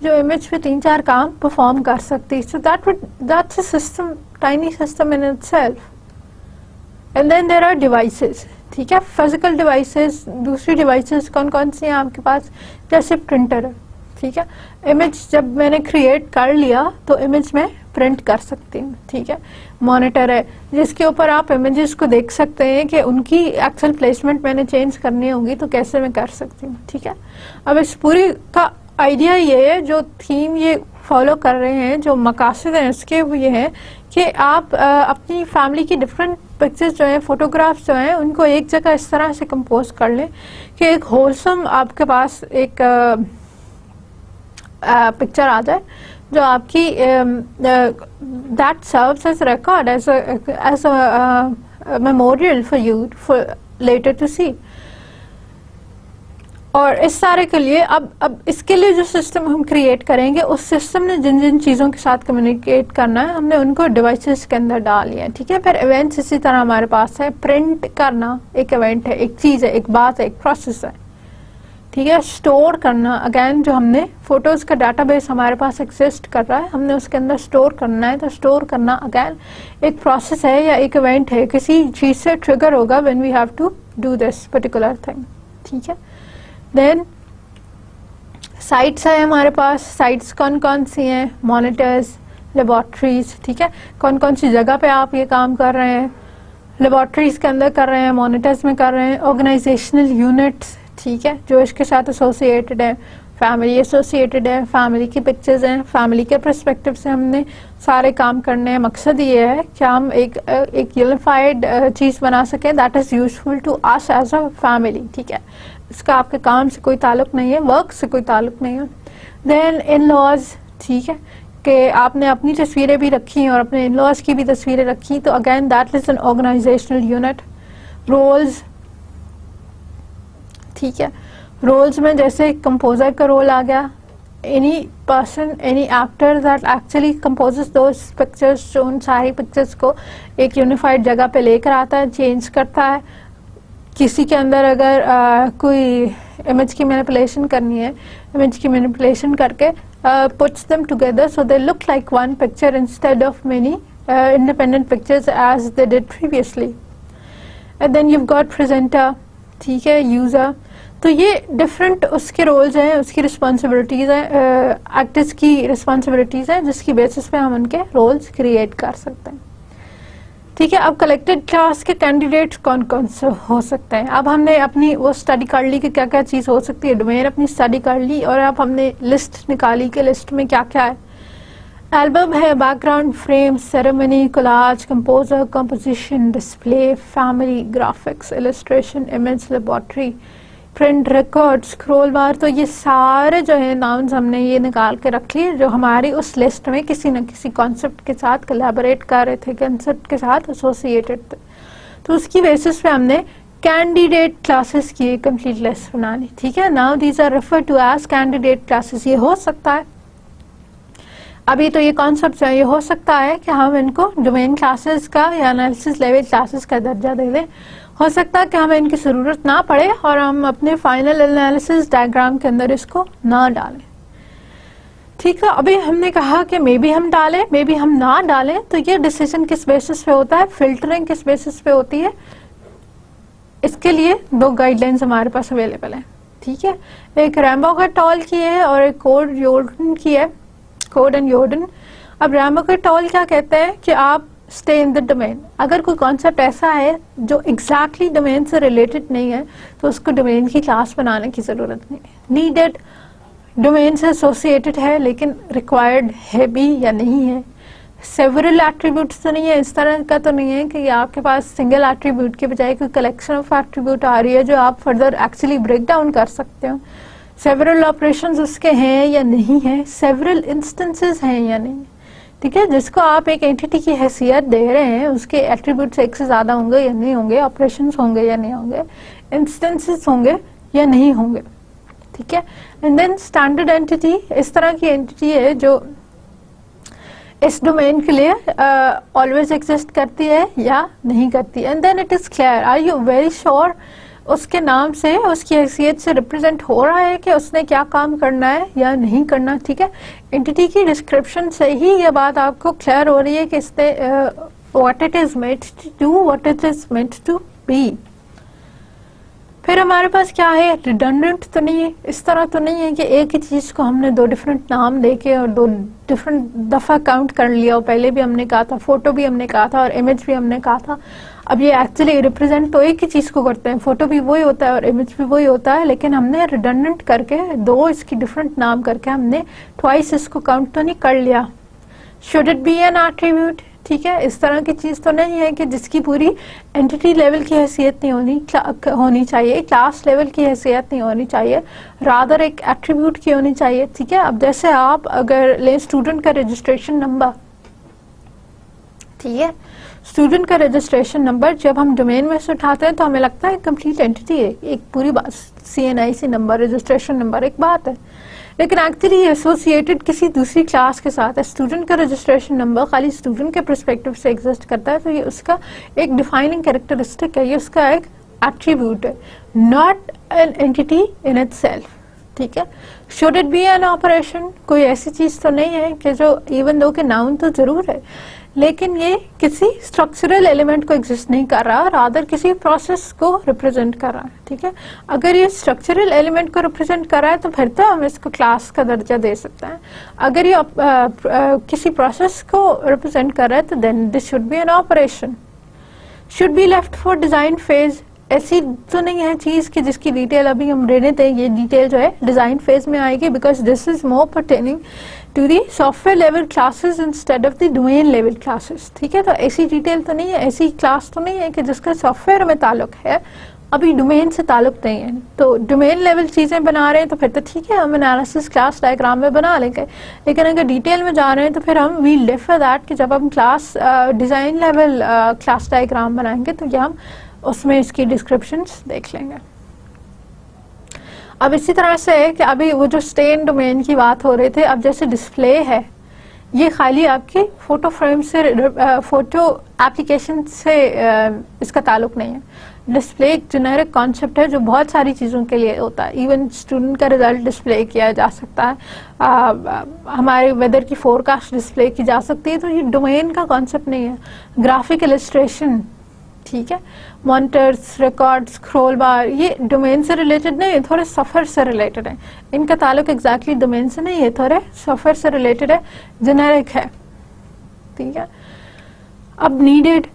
जो इमेज पे 3-4 काम परफॉर्म कर सकती है। So that's a system, tiny system in itself. And then there are devices. ठीक है, फिजिकल डिवाइसेस। दूसरी डिवाइसेस कौन कौन सी हैं आपके पास? जैसे प्रिंटर है। ठीक है, इमेज जब मैंने क्रिएट कर लिया तो इमेज में प्रिंट कर सकती हूँ। ठीक है, मॉनिटर है जिसके ऊपर आप इमेजेस को देख सकते हैं कि उनकी एक्चुअल प्लेसमेंट मैंने चेंज करनी होगी तो कैसे मैं कर सकती हूँ। ठीक है, अब इस पूरी का आइडिया ये है, जो थीम ये फॉलो कर रहे हैं, जो मकासद हैं इसके वो ये है कि आप अपनी फैमिली की डिफरेंट पिक्चर्स जो हैं, फोटोग्राफ्स जो हैं, उनको एक जगह इस तरह से कंपोज कर लें कि एक होलसम आपके पास एक पिक्चर आ जाए जो आपकी that serves as record, as a memorial for you for later to see. और इस सारे के लिए अब इसके लिए जो सिस्टम हम क्रिएट करेंगे, उस सिस्टम ने जिन जिन चीज़ों के साथ कम्युनिकेट करना है हमने उनको डिवाइसेस के अंदर डाल लिया है। ठीक है, फिर इवेंट्स इसी तरह हमारे पास है। प्रिंट करना एक इवेंट है, एक चीज़ है, एक बात है, एक प्रोसेस है। ठीक है, स्टोर करना अगेन जो हमने फोटोज का डाटाबेस हमारे पास एग्जिस्ट कर रहा है, हमने उसके अंदर स्टोर करना है, तो स्टोर करना अगेन एक प्रोसेस है या एक इवेंट है, किसी चीज़ से ट्रिगर होगा when we have to do this particular thing. ठीक है, देन साइट्स है हमारे पास। साइट्स कौन कौन सी हैं? Monitors, laboratories. ठीक है, कौन कौन सी जगह पे आप ये काम कर रहे हैं? लेबॉर्ट्रीज के अंदर कर रहे हैं, मॉनिटर्स में कर रहे हैं। ऑर्गेनाइजेशनल यूनिट्स, ठीक है, जो इसके साथ एसोसिएटेड है। फैमिली एसोसिएटेड है, फैमिली की पिक्चर्स हैं, फैमिली के पर्सपेक्टिव से हमने सारे काम करने हैं। मकसद ये है कि हम एक यूनिफाइड चीज़ बना सकें that is useful to us as a family. ठीक है, इसका आपके काम से कोई ताल्लुक नहीं है, वर्क से कोई ताल्लुक नहीं है। देन इन लॉज, ठीक है, कि आपने अपनी तस्वीरें भी रखी और अपने इन लॉज की भी तस्वीरें रखी, तो again that is an organisational unit. Roles, ठीक है, रोल्स में जैसे कंपोजर का रोल आ गया, any person, any actor that actually composes those pictures, जो उन सारी पिक्चर्स को एक यूनिफाइड जगह पे लेकर आता है, चेंज करता है। किसी के अंदर अगर कोई इमेज की मैनिपुलेशन करनी है, इमेज की मैनिपुलेशन करके puts them together so they look like one picture instead of many independent pictures as they did previously. And then you've got presenter, ठीक है, user। तो ये डिफरेंट उसके रोल्स हैं, उसकी रिस्पॉन्सिबिलिटीज़ हैं, एक्टर्स की रिस्पॉन्सिबिलिटीज़ हैं, जिसकी बेसिस पे हम उनके रोल्स क्रिएट कर सकते हैं। ठीक है, अब कलेक्टेड क्लास के कैंडिडेट्स कौन कौन से हो सकते हैं? अब हमने अपनी वो स्टडी कर ली कि क्या क्या चीज़ हो सकती है, डोमेन अपनी स्टडी कर ली, और अब हमने लिस्ट निकाली कि लिस्ट में क्या क्या है। एल्बम है, background, frame, ceremony, collage, composer, composition, display, family, graphics, illustration, image, laboratory, print, record, scroll बार। तो ये सारे जो है नाउन्स हमने ये निकाल के रख लिए जो हमारी उस लिस्ट में किसी न किसी कॉन्सेप्ट के साथ कोलैबोरेट कर रहे थे, कॉन्सेप्ट के साथ एसोसिएटेड थे। तो उसकी बेसिस पे हमने कैंडिडेट क्लासेस की एक कंप्लीट लिस्ट बना ली। ठीक है, now these are refer to as candidate classes. ये हो सकता है, अभी तो ये कॉन्सेप्ट है, ये हो सकता है कि हम इनको डोमेन क्लासेस का या एनालिसिस लेवल क्लासेस का दर्जा दे दें। हो सकता है कि हमें इनकी ज़रूरत ना पड़े और हम अपने फाइनल एनालिसिस डायग्राम के अंदर इसको ना डालें। ठीक है, अभी हमने कहा कि मे बी हम डालें, मे बी हम ना डालें, तो ये डिसीजन किस बेसिस पे होता है, फिल्टरिंग किस बेसिस पे होती है, इसके लिए दो गाइडलाइंस हमारे पास अवेलेबल है। ठीक है, एक रैम्बर्ग एट अल की है और एक कोड योर्डन की है, कोड एंड योर्डन। अब रैम्बर्ग एट अल क्या कहते हैं कि आप स्टे इन द डोमेन। अगर कोई कॉन्सेप्ट ऐसा है जो एग्जैक्टली डोमेन से रिलेटेड नहीं है तो उसको डोमेन की क्लास बनाने की जरूरत नहीं है। नीडेड डोमेन से एसोसिएटेड है लेकिन रिक्वायर्ड है भी या नहीं है। सेवरल एट्रीब्यूट्स तो नहीं है, इस तरह का तो नहीं है कि आपके पास सिंगल एट्रीब्यूट के बजाय कोई कलेक्शन ऑफ एट्रीब्यूट आ रही है जो आप फर्दर एक्चुअली ब्रेक डाउन कर सकते हो। सेवरल ऑपरेशंस उसके हैं या नहीं है, सेवरल इंस्टेंसेस हैं या नहीं। ठीक है, जिसको आप एक एंटिटी की हैसियत दे रहे हैं उसके एट्रीब्यूट्स एक से ज्यादा होंगे या नहीं होंगे, ऑपरेशंस होंगे या नहीं होंगे, इंस्टेंसेस होंगे या नहीं होंगे। ठीक है, एंड देन स्टैंडर्ड एंटिटी इस तरह की एंटिटी है जो इस डोमेन के लिए ऑलवेज एग्जिस्ट करती है या नहीं करती। And then it is clear, are you very sure उसके नाम से, उसकी हैसियत से रिप्रेजेंट हो रहा है कि उसने क्या काम करना है या नहीं करना। ठीक है, एंटिटी की डिस्क्रिप्शन से ही ये बात आपको क्लियर हो रही है कि इसने what it is meant to do, what it is meant to be. फिर हमारे पास क्या है, रिडंडेंट तो नहीं है, इस तरह तो नहीं है कि एक ही चीज को हमने दो डिफरेंट नाम देके और दो डिफरेंट दफा काउंट कर लिया। और पहले भी हमने कहा था, फोटो भी हमने कहा था और इमेज भी हमने कहा था। अब ये एक्चुअली रिप्रेजेंट तो एक ही चीज को करते हैं, फोटो भी वही होता है और इमेज भी वही होता है, लेकिन हमने रिडंडेंट करके दो इसकी डिफरेंट नाम करके हमने ट्वाइस इसको काउंट तो नहीं कर लिया। Should it be N attribute, ठीक है, इस तरह की चीज तो नहीं है कि जिसकी पूरी एंटिटी लेवल की हैसियत नहीं होनी चाहिए, क्लास लेवल की हैसियत नहीं होनी चाहिए, रादर एक एट्रीब्यूट की होनी चाहिए। ठीक है, अब जैसे आप अगर ले स्टूडेंट का रजिस्ट्रेशन नंबर, ठीक है, स्टूडेंट का रजिस्ट्रेशन नंबर जब हम डोमेन में से उठाते हैं तो हमें लगता है कंप्लीट एंटिटी है, एक पूरी बात, CNIC नंबर, रजिस्ट्रेशन नंबर एक बात है, लेकिन एक्चुअली एसोसिएटेड किसी दूसरी क्लास के साथ है। स्टूडेंट का रजिस्ट्रेशन नंबर खाली स्टूडेंट के परस्पेक्टिव से एग्जिस्ट करता है, तो ये उसका एक डिफाइनिंग कैरेक्टरिस्टिक है, ये उसका एक एट्रीब्यूट है, not an entity in itself. ठीक है, should it be an operation, कोई ऐसी चीज तो नहीं है कि जो इवन दो के नाउन तो जरूर है लेकिन ये किसी स्ट्रक्चरल एलिमेंट को एग्जिस्ट नहीं कर रहा, रादर किसी प्रोसेस को रिप्रेजेंट कर रहा है। ठीक है, अगर ये स्ट्रक्चरल एलिमेंट को रिप्रेजेंट कर रहा है तो फिर तो हम इसको क्लास का दर्जा दे सकते हैं। अगर ये किसी प्रोसेस को रिप्रेजेंट कर रहा है तो then this should be an operation. Should be left for design phase, ऐसी तो नहीं है चीज की जिसकी डिटेल अभी हम रहने दें, ये डिटेल जो है डिजाइन फेज में आएगी, because this is more pertaining to the software level classes instead of the domain level classes. ठीक है, तो ऐसी डिटेल तो नहीं है, ऐसी क्लास तो नहीं है कि जिसका सॉफ्टवेयर में ताल्लुक है, अभी डोमेन से ताल्लुक नहीं है। तो डोमेन लेवल चीजें बना रहे हैं तो फिर तो ठीक है, हम एनालिसिस क्लास डायग्राम में बना लेंगे, लेकिन अगर डिटेल में जा रहे हैं तो फिर हम वी लिव फॉर दैट कि जब हम class design level class diagram बनाएंगे तो या हम उसमें इसकी डिस्क्रिप्शंस देख लेंगे। अब इसी तरह से कि अभी वो जो स्टेन डोमेन की बात हो रहे थे, अब जैसे डिस्प्ले है, ये खाली आपके फोटो फ्रेम से, फोटो एप्लीकेशन से इसका ताल्लुक नहीं है। डिस्प्ले एक जेनेरिक कॉन्सेप्ट है जो बहुत सारी चीज़ों के लिए होता है। इवन स्टूडेंट का रिजल्ट डिस्प्ले किया जा सकता है, हमारे वेदर की फोरकास्ट डिस्प्ले की जा सकती है, तो ये डोमेन का कॉन्सेप्ट नहीं है। ग्राफिक इलस्ट्रेशन, ठीक है, मॉनिटर्स, रिकॉर्ड, स्क्रॉल बार, ये डोमेन से रिलेटेड नहीं है, थोड़े सॉफ्टवेयर से रिलेटेड है, इनका ताल्लुक एग्जैक्टली डोमेन से नहीं है, थोड़े सॉफ्टवेयर से रिलेटेड है, जेनेरिक है। ठीक है, अब needed,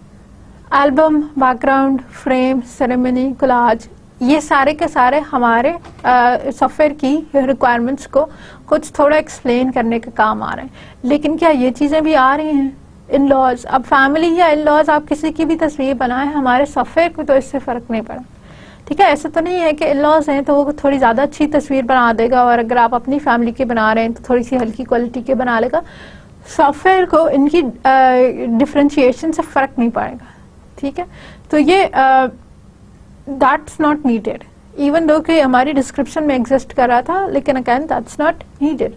album, background, frame, ceremony, collage, ये सारे के सारे हमारे सॉफ्टवेयर की रिक्वायरमेंट्स को कुछ थोड़ा एक्सप्लेन करने के काम आ रहे हैं। लेकिन क्या ये चीज़ें भी आ रही हैं? इन लॉज, अब फैमिली या इन लॉज आप किसी की भी तस्वीर बनाएं, हमारे सॉफ्टवेयर को तो इससे फर्क नहीं पड़ा। ठीक है, ऐसा तो नहीं है कि इन लॉज हैं तो वो थोड़ी ज़्यादा अच्छी तस्वीर बना देगा और अगर आप अपनी फैमिली के बना रहे हैं तो थोड़ी सी हल्की क्वालिटी के बना लेगा। सॉफ्टवेयर को इनकी डिफ्रेंशिएशन से फर्क नहीं पड़ेगा। ठीक है, तो ये that's not needed, even though कि हमारी डिस्क्रिप्शन में एग्जिस्ट कर रहा था, लेकिन again that's not needed.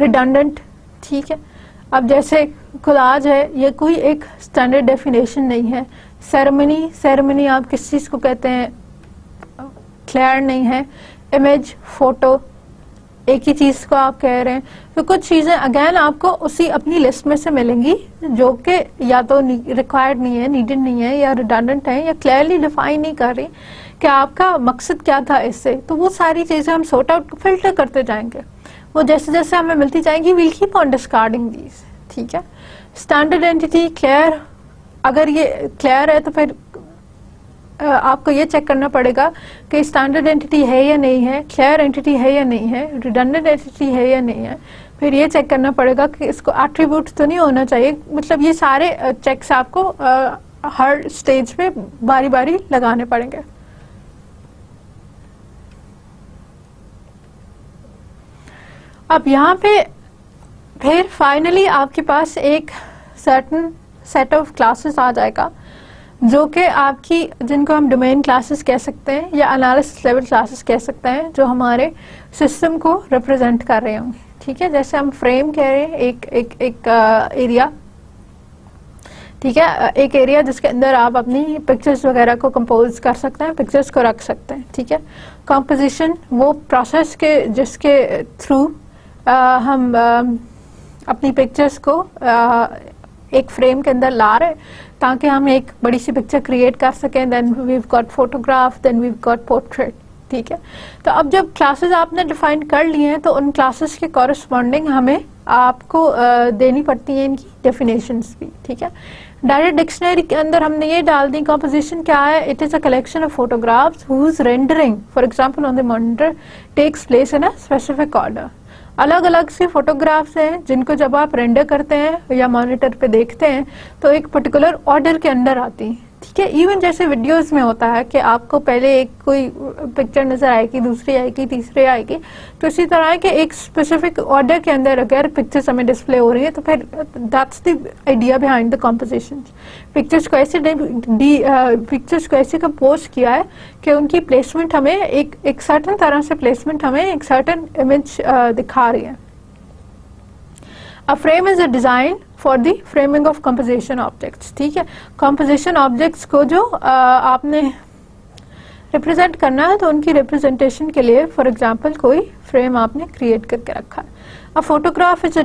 Redundant, ठीक है, अब जैसे कोलाज है, ये कोई एक स्टैंडर्ड डेफिनेशन नहीं है। सेरेमनी, सेरेमनी आप किस चीज़ को कहते हैं, क्लियर नहीं है। इमेज, फोटो, एक ही चीज को आप कह रहे हैं, तो कुछ चीजें अगेन आपको उसी अपनी लिस्ट में से मिलेंगी जो कि या तो रिक्वायर्ड नहीं है, नीडेड नहीं है, या रिडंडेंट है, या क्लियरली डिफाइन नहीं कर रही कि आपका मकसद क्या था इससे। तो वो सारी चीजें हम सॉर्ट आउट फिल्टर करते जाएंगे, वो जैसे जैसे हमें मिलती जाएंगी we'll keep on discarding these. ठीक है, स्टैंडर्ड एंटिटी क्लियर, अगर ये क्लियर है तो फिर आपको ये चेक करना पड़ेगा कि स्टैंडर्ड एंटिटी है या नहीं है, क्लियर एंटिटी है या नहीं है, रिडंडेंट एंटिटी है या नहीं है। फिर ये चेक करना पड़ेगा कि इसको एट्रीब्यूट तो नहीं होना चाहिए। मतलब ये सारे चेक्स आपको हर स्टेज पे बारी बारी लगाने पड़ेंगे। अब यहाँ पे फिर फाइनली आपके पास एक सर्टेन सेट ऑफ क्लासेस आ जाएगा जो कि आपकी, जिनको हम डोमेन क्लासेस कह सकते हैं या एनालिसिस लेवल क्लासेस कह सकते हैं, जो हमारे सिस्टम को रिप्रेजेंट कर रहे होंगे। ठीक है, जैसे हम फ्रेम कह रहे हैं, एक एरिया, ठीक है, एक एरिया जिसके अंदर आप अपनी पिक्चर्स वगैरह को कंपोज कर सकते हैं, पिक्चर्स को रख सकते हैं। ठीक है, कंपोजिशन वो प्रोसेस के जिसके थ्रू हम अपनी पिक्चर्स को एक फ्रेम के अंदर ला रहे हैं ताकि हम एक बड़ी सी पिक्चर क्रिएट कर सकें। Then we've got photograph, then we've got portrait. ठीक है, तो अब जब क्लासेस आपने डिफाइन कर लिए हैं तो उन क्लासेस के कॉरस्पॉन्डिंग हमें आपको देनी पड़ती हैं इनकी डेफिनेशंस भी। ठीक है, डायरेक्ट डिक्शनरी के अंदर हमने ये डाल दी कंपोजिशन क्या है, it is a collection of photographs whose rendering for example on the monitor takes place in a specific order. अलग अलग सी फोटोग्राफ्स हैं जिनको जब आप रेंडर करते हैं या मॉनिटर पे देखते हैं तो एक पर्टिकुलर ऑर्डर के अंदर आती हैं। ठीक है, इवन जैसे वीडियोस में होता है कि आपको पहले एक कोई पिक्चर नजर आएगी, दूसरी आएगी, तीसरी आएगी, तो इसी तरह के एक स्पेसिफिक ऑर्डर के अंदर अगर पिक्चर्स हमें डिस्प्ले हो रही है तो फिर that's the idea behind the composition. Pictures को ऐसे कंपोज किया है कि उनकी प्लेसमेंट हमें एक सर्टेन तरह से प्लेसमेंट हमें एक सर्टेन इमेज दिखा रही है। A frame is a design for the framing of composition objects। ठीक है, composition objects को जो आपने रिप्रेजेंट करना है तो उनकी रिप्रेजेंटेशन के लिए फॉर एग्जांपल कोई फ्रेम आपने क्रिएट करके रखा है। A photograph is a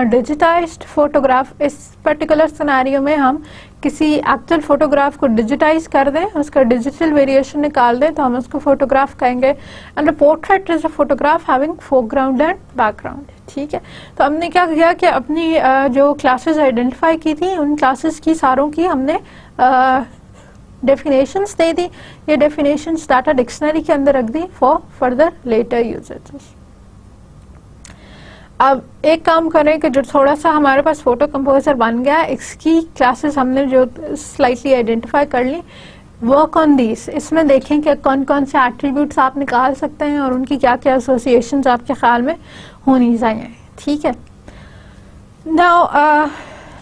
digitised photograph. इस पर्टिकुलर सिनेरियो में हम किसी एक्चुअल फोटोग्राफ को डिजिटाइज कर दें, उसका डिजिटल वेरिएशन निकाल दें तो हम उसको फोटोग्राफ कहेंगे। And a portrait is a photograph having foreground and background. ठीक है, तो हमने क्या किया कि अपनी जो क्लासेस आइडेंटिफाई की थी उन क्लासेस की सारों की हमने डेफिनेशंस दे दी। ये डेफिनेशंस डाटा डिक्शनरी के अंदर रख दी फॉर फर्दर लेटर यूजेस। अब एक काम करें कि जो थोड़ा सा हमारे पास फोटो कंपोजर बन गया, इसकी क्लासेस हमने जो स्लाइटली आइडेंटिफाई कर ली, वर्क ऑन दीज। इसमें देखें कि कौन कौन से एट्रीब्यूट्स आप निकाल सकते हैं और उनकी क्या क्या एसोसिएशंस आपके ख्याल में होनी चाहिए। ठीक है, now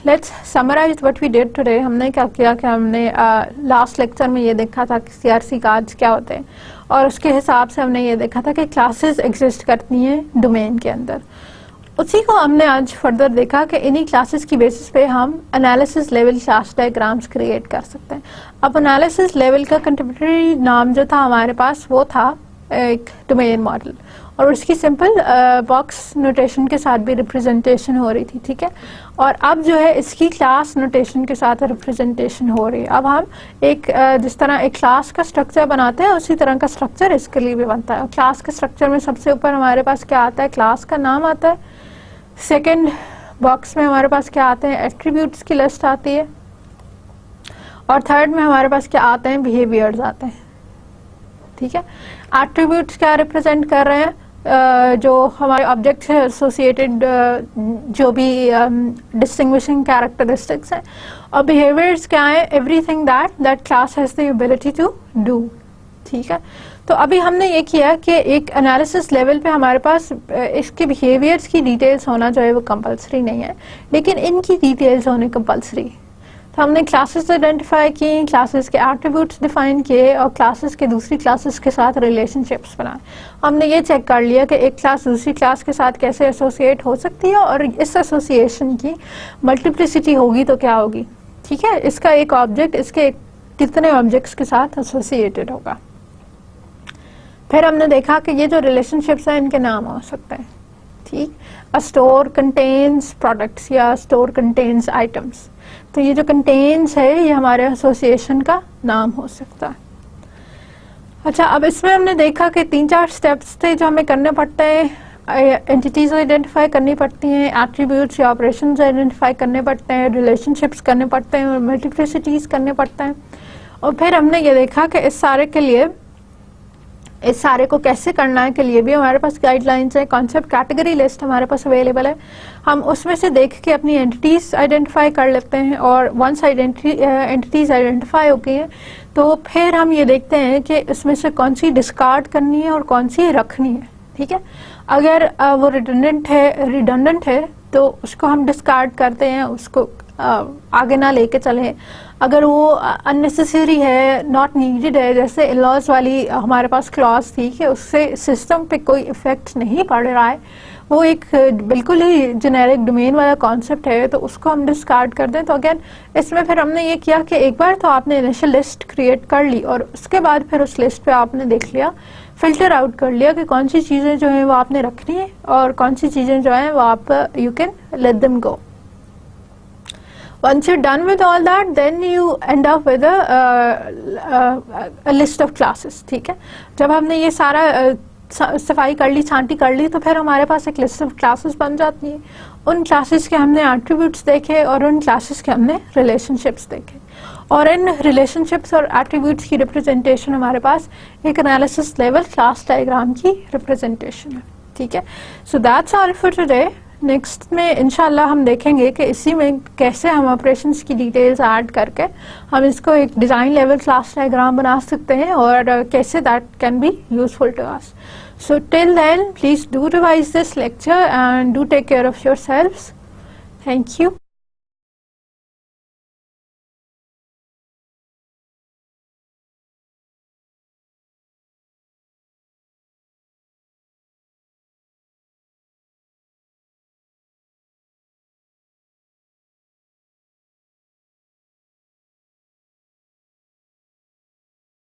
let's summarise what we did today. हमने क्या किया कि हमने लास्ट लेक्चर में ये देखा था कि सीआरसी कार्ड्स क्या होते हैं और उसके हिसाब से हमने ये देखा था कि क्लासेस एग्जिस्ट करती हैं डोमेन के अंदर। उसी को हमने आज फर्दर देखा कि इन्हीं क्लासेस की बेसिस पे हम analysis level class diagrams create कर सकते हैं। अब एनालिसिस लेवल का कंटेम्परेरी नाम जो था हमारे पास वो था एक डोमेन मॉडल और उसकी सिंपल बॉक्स नोटेशन के साथ भी रिप्रेजेंटेशन हो रही थी। ठीक है, और अब जो है इसकी क्लास नोटेशन के साथ रिप्रेजेंटेशन हो रही है। अब हम एक जिस तरह एक क्लास का स्ट्रक्चर बनाते हैं उसी तरह का स्ट्रक्चर इसके लिए भी बनता है। क्लास के स्ट्रक्चर में सबसे ऊपर हमारे पास क्या आता है, क्लास का नाम आता है। सेकेंड बॉक्स में हमारे पास क्या आते हैं, एट्रीब्यूट्स की लिस्ट आती है। और थर्ड में हमारे पास क्या आते हैं, बिहेवियर्स आते हैं। ठीक है, एट्रीब्यूट्स क्या रिप्रेजेंट कर रहे हैं, जो हमारे ऑब्जेक्ट से एसोसिएटेड जो भी डिस्टिंग्विशिंग कैरेक्टरिस्टिक्स हैं। और बिहेवियर्स क्या है, everything that class has the ability to do. ठीक है, तो अभी हमने ये किया कि एक एनालिसिस लेवल पे हमारे पास इसके बिहेवियर्स की डिटेल्स होना जो है वो कंपलसरी नहीं है, लेकिन इनकी डिटेल्स होने कंपलसरी। तो हमने क्लासेस आइडेंटिफाई की, क्लासेस के एट्रीब्यूट्स डिफाइन किए और क्लासेस के दूसरी क्लासेस के साथ रिलेशनशिप्स बनाए। हमने ये चेक कर लिया कि एक क्लास दूसरी क्लास के साथ कैसे एसोसिएट हो सकती है और इस एसोसिएशन की मल्टीप्लिसिटी होगी तो क्या होगी। ठीक है, इसका एक ऑब्जेक्ट इसके कितने ऑब्जेक्ट्स के साथ एसोसिएटेड होगा। फिर हमने देखा कि ये जो रिलेशनशिप्स हैं इनके नाम हो सकते हैं, ठीक। अ स्टोर कंटेन्स प्रोडक्ट्स या स्टोर कंटेन्स आइटम्स, तो ये जो कंटेन्स है ये हमारे एसोसिएशन का नाम हो सकता है। अच्छा, अब इसमें हमने देखा कि 3-4 स्टेप्स थे जो हमें करने पड़ते हैं। एंटिटीज आइडेंटिफाई करनी पड़ती हैं, एट्रीब्यूट्स या ऑपरेशंस आइडेंटिफाई करने पड़ते हैं, रिलेशनशिप्स करने पड़ते हैं और मल्टीप्लिसिटीज करने पड़ते हैं। और फिर हमने ये देखा कि इस सारे को कैसे करना है के लिए भी हमारे पास गाइडलाइंस है, कॉन्सेप्ट कैटेगरी लिस्ट हमारे पास अवेलेबल है। हम उसमें से देख के अपनी एंटिटीज आइडेंटिफाई कर लेते हैं और वंस एंटिटीज आइडेंटिफाई हो गई हैं तो फिर हम ये देखते हैं कि इसमें से कौन सी डिस्कार्ड करनी है और कौन सी रखनी है, ठीक है। अगर वो रिडंडेंट है तो उसको हम डिस्कार्ड करते हैं, उसको आगे ना लेके चले। अगर वो अननेसेसरी है, नॉट नीडेड है, जैसे लॉज वाली हमारे पास क्लॉज थी कि उससे सिस्टम पे कोई इफेक्ट नहीं पड़ रहा है, वो एक बिल्कुल ही जेनेरिक डोमेन वाला कॉन्सेप्ट है, तो उसको हम डिस्कार्ड कर दें। तो अगेन इसमें फिर हमने ये किया कि एक बार तो आपने इनिशियल लिस्ट क्रिएट कर ली और उसके बाद फिर उस लिस्ट पे आपने देख लिया, फिल्टर आउट कर लिया कि कौन सी चीज़ें जो हैं वो आपने रखनी है और कौन सी चीज़ें जो हैं वो आप you can let them go. Once you're done with all that, then you end up with a list of classes, ठीक है। जब हमने ये सारा सफाई कर ली, छांटी कर ली, तो फिर हमारे पास एक लिस्ट ऑफ क्लासेस बन जाती है। उन क्लासेस के हमने एट्रीब्यूट्स देखे और उन क्लासेस के हमने रिलेशनशिप्स देखे, और इन रिलेशनशिप्स और एट्रीब्यूट्स की रिप्रेजेंटेशन हमारे पास एक एनालिसिस लेवल क्लास डायग्राम की रिप्रेजेंटेशन है, ठीक है। So that's all for today. Next में इंशाल्लाह हम देखेंगे कि इसी में कैसे हम ऑपरेशंस की डिटेल्स ऐड करके हम इसको एक डिज़ाइन लेवल क्लास डायग्राम बना सकते हैं और कैसे that can be useful to us. So till then please do revise this lecture and do take care of yourselves. Thank you.